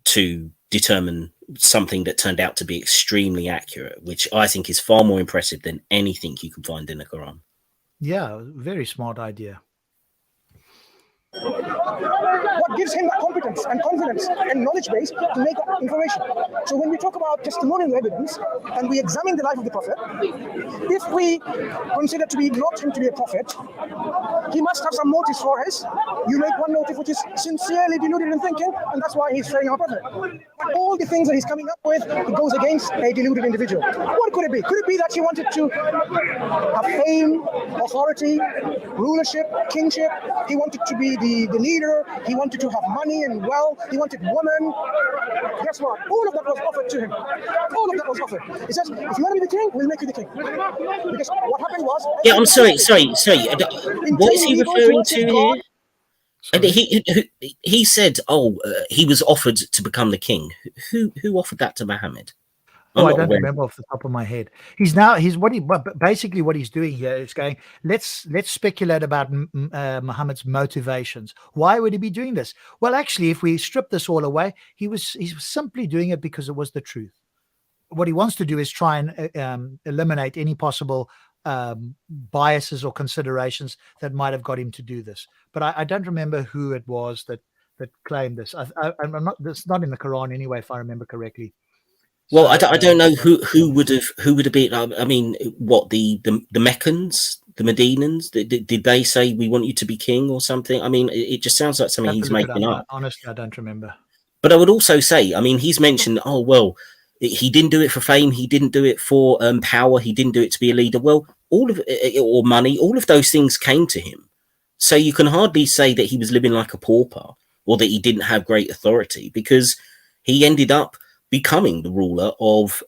to determine something that turned out to be extremely accurate, which I think is far more impressive than anything you can find in the Quran. Yeah, very smart idea. What gives him that competence and confidence and knowledge base to make that information? So when we talk about testimonial evidence and we examine the life of the Prophet, if we consider not him to be a prophet, he must have some motives for his. You make one motive which is sincerely deluded in thinking, and that's why he's saying I'm a prophet. All the things that he's coming up with, it goes against a deluded individual. What could it be? Could it be that he wanted to have fame, authority, rulership, kingship? He wanted to be the leader. He wanted to have money and wealth. He wanted women. Guess what? All of that was offered to him. All of that was offered. He says, if you want to be the king, we'll make you the king. Because what happened was... Yeah, I'm sorry. What is he referring to here? And he said, he was offered to become the king. Who offered that to Muhammad? I don't remember off the top of my head. Basically what he's doing here is going, let's speculate about Muhammad's motivations. Why would he be doing this? Well, actually, if we strip this all away, he's simply doing it because it was the truth. What he wants to do is try and eliminate any possible biases or considerations that might have got him to do this. But I don't remember who it was that claimed this. I'm not. It's not in the Quran anyway, if I remember correctly. Well, I don't know who would have been. I mean, what the Meccans, the Medinans? Did they say we want you to be king or something? I mean, it just sounds like something he's making up. Honestly, I don't remember. But I would also say, I mean, he's mentioned, he didn't do it for fame. He didn't do it for power. He didn't do it to be a leader. Well, or money. All of those things came to him. So you can hardly say that he was living like a pauper or that he didn't have great authority, because he ended up becoming the ruler of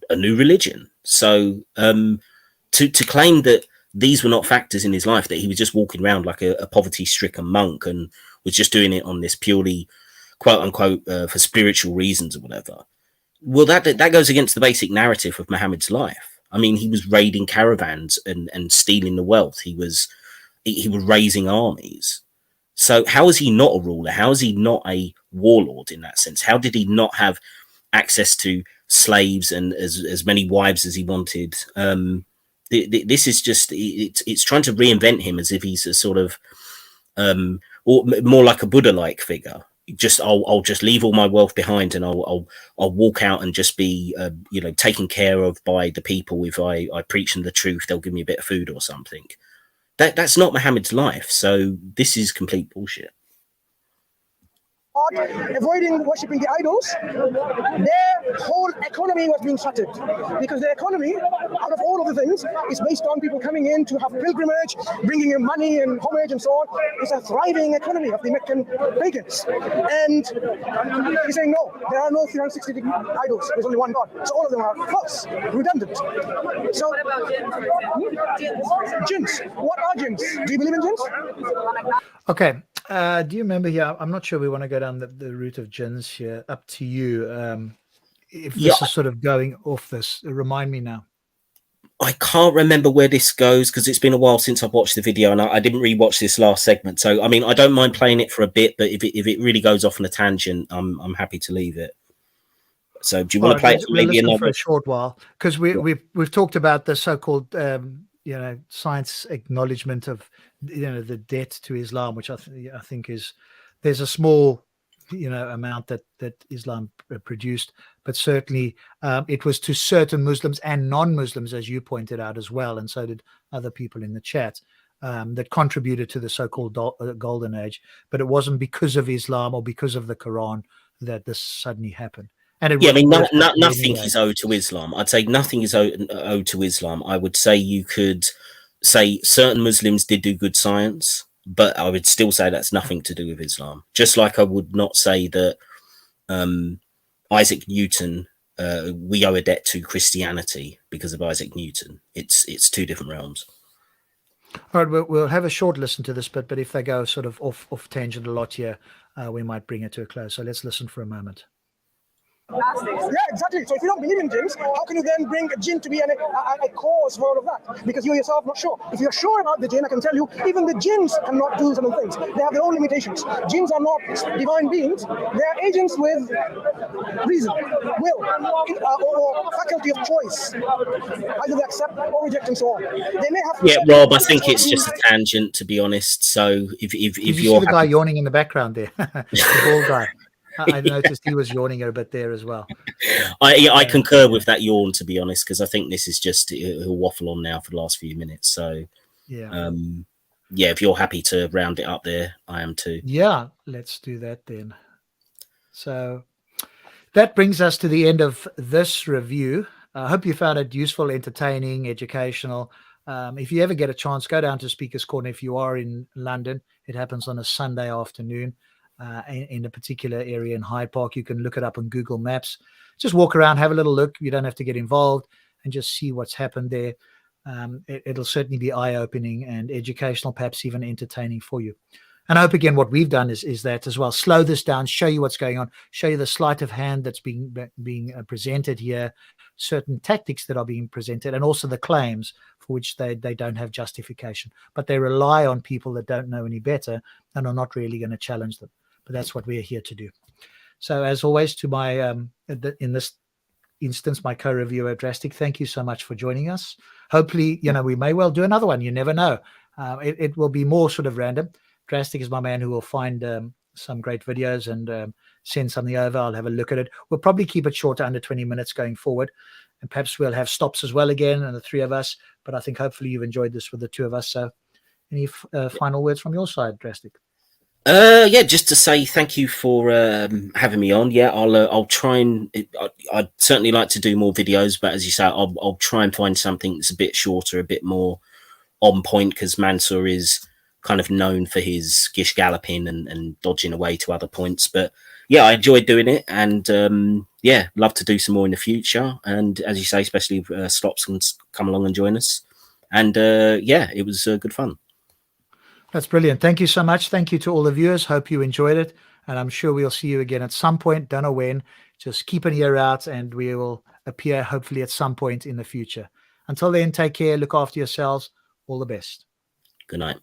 a new religion. So to claim that these were not factors in his life, that he was just walking around like a poverty-stricken monk and was just doing it on this purely, quote unquote, for spiritual reasons or whatever. Well, that goes against the basic narrative of Muhammad's life. I mean, he was raiding caravans and stealing the wealth. He was raising armies. So how is he not a ruler? How is he not a warlord in that sense? How did he not have access to slaves and as many wives as he wanted? This is just, it's trying to reinvent him as if he's a sort of, or more like a Buddha-like figure. Just I'll just leave all my wealth behind and I'll walk out and just be taken care of by the people. If I preach them the truth, they'll give me a bit of food or something. That's not Muhammad's life. So this is complete bullshit. Avoiding worshipping the idols, their whole economy was being shattered, because their economy, out of all of the things, is based on people coming in to have pilgrimage, bringing in money and homage and so on. It's a thriving economy of the Meccan pagans. And he's saying, no, there are no 360 idols. There's only one God. So all of them are false, redundant. So what about jinns? Jinns. What are jinns? Do you believe in jinns? Okay. Do you remember here? I'm not sure we want to go down the route of jinns here. Up to you. If this Yeah. is sort of going off this, remind me now. I can't remember where this goes because it's been a while since I've watched the video, and I didn't rewatch this last segment. So, I mean, I don't mind playing it for a bit, but if it really goes off on a tangent, I'm happy to leave it. So, do you want to play it for maybe listen another for a short while? Because we've talked about the so-called science acknowledgement of the debt to Islam, which I think is there's a small amount that Islam produced, but certainly it was to certain Muslims and non-Muslims, as you pointed out as well, and so did other people in the chat, that contributed to the so-called golden age. But it wasn't because of Islam or because of the Quran that this suddenly happened. And it I mean, nothing anyway. Is owed to Islam. I'd say nothing is owed to Islam. I would say you could say certain Muslims did do good science, but I would still say that's nothing to do with Islam. Just like I would not say that Isaac Newton, we owe a debt to Christianity because of Isaac Newton. It's two different realms. All right, we'll have a short listen to this, but if they go sort of off tangent a lot here, we might bring it to a close. So let's listen for a moment. Yeah, exactly. So if you don't believe in jinns, how can you then bring a jinn to be a cause for all of that? Because you yourself not sure. If you're sure about the jinn, I can tell you, even the jinns cannot do certain things. They have their own limitations. Jinns are not divine beings. They are agents with reason, will, or faculty of choice. Either they accept or reject and so on. They may have. Yeah, Rob, I think it's just a tangent, to be honest. So if Did you're you see the guy yawning in the background there, the bald guy? I noticed he was yawning a bit there as well. I concur with that yawn, to be honest, because I think this is just he'll waffle on now for the last few minutes. So yeah, if you're happy to round it up there, I am too. Yeah, let's do that then. So that brings us to the end of this review. I hope you found it useful, entertaining, educational. If you ever get a chance, go down to Speaker's Corner. If you are in London, it happens on a Sunday afternoon. In a particular area in Hyde Park. You can look it up on Google Maps. Just walk around, have a little look. You don't have to get involved, and just see what's happened there. It'll certainly be eye-opening and educational, perhaps even entertaining for you. And I hope, again, what we've done is that as well. Slow this down, show you what's going on, show you the sleight of hand that's being presented here, certain tactics that are being presented, and also the claims for which they don't have justification. But they rely on people that don't know any better and are not really going to challenge them. But that's what we're here to do. So as always, to my, in this instance, my co-reviewer, Drastic, thank you so much for joining us. Hopefully, we may well do another one. You never know. It will be more sort of random. Drastic is my man who will find some great videos and send something over. I'll have a look at it. We'll probably keep it short, under 20 minutes going forward. And perhaps we'll have stops as well again, and the three of us. But I think hopefully you've enjoyed this with the two of us. So any final words from your side, Drastic? Just to say thank you for having me on. Yeah, I'll try and I'd certainly like to do more videos, but as you say, I'll try and find something that's a bit shorter, a bit more on point, because Mansur is kind of known for his gish galloping and dodging away to other points. But yeah, I enjoyed doing it, and love to do some more in the future. And as you say, especially if Slops can come along and join us. And it was good fun. That's brilliant. Thank you so much. Thank you to all the viewers. Hope you enjoyed it. And I'm sure we'll see you again at some point. Don't know when. Just keep an ear out, and we will appear hopefully at some point in the future. Until then, take care. Look after yourselves. All the best. Good night.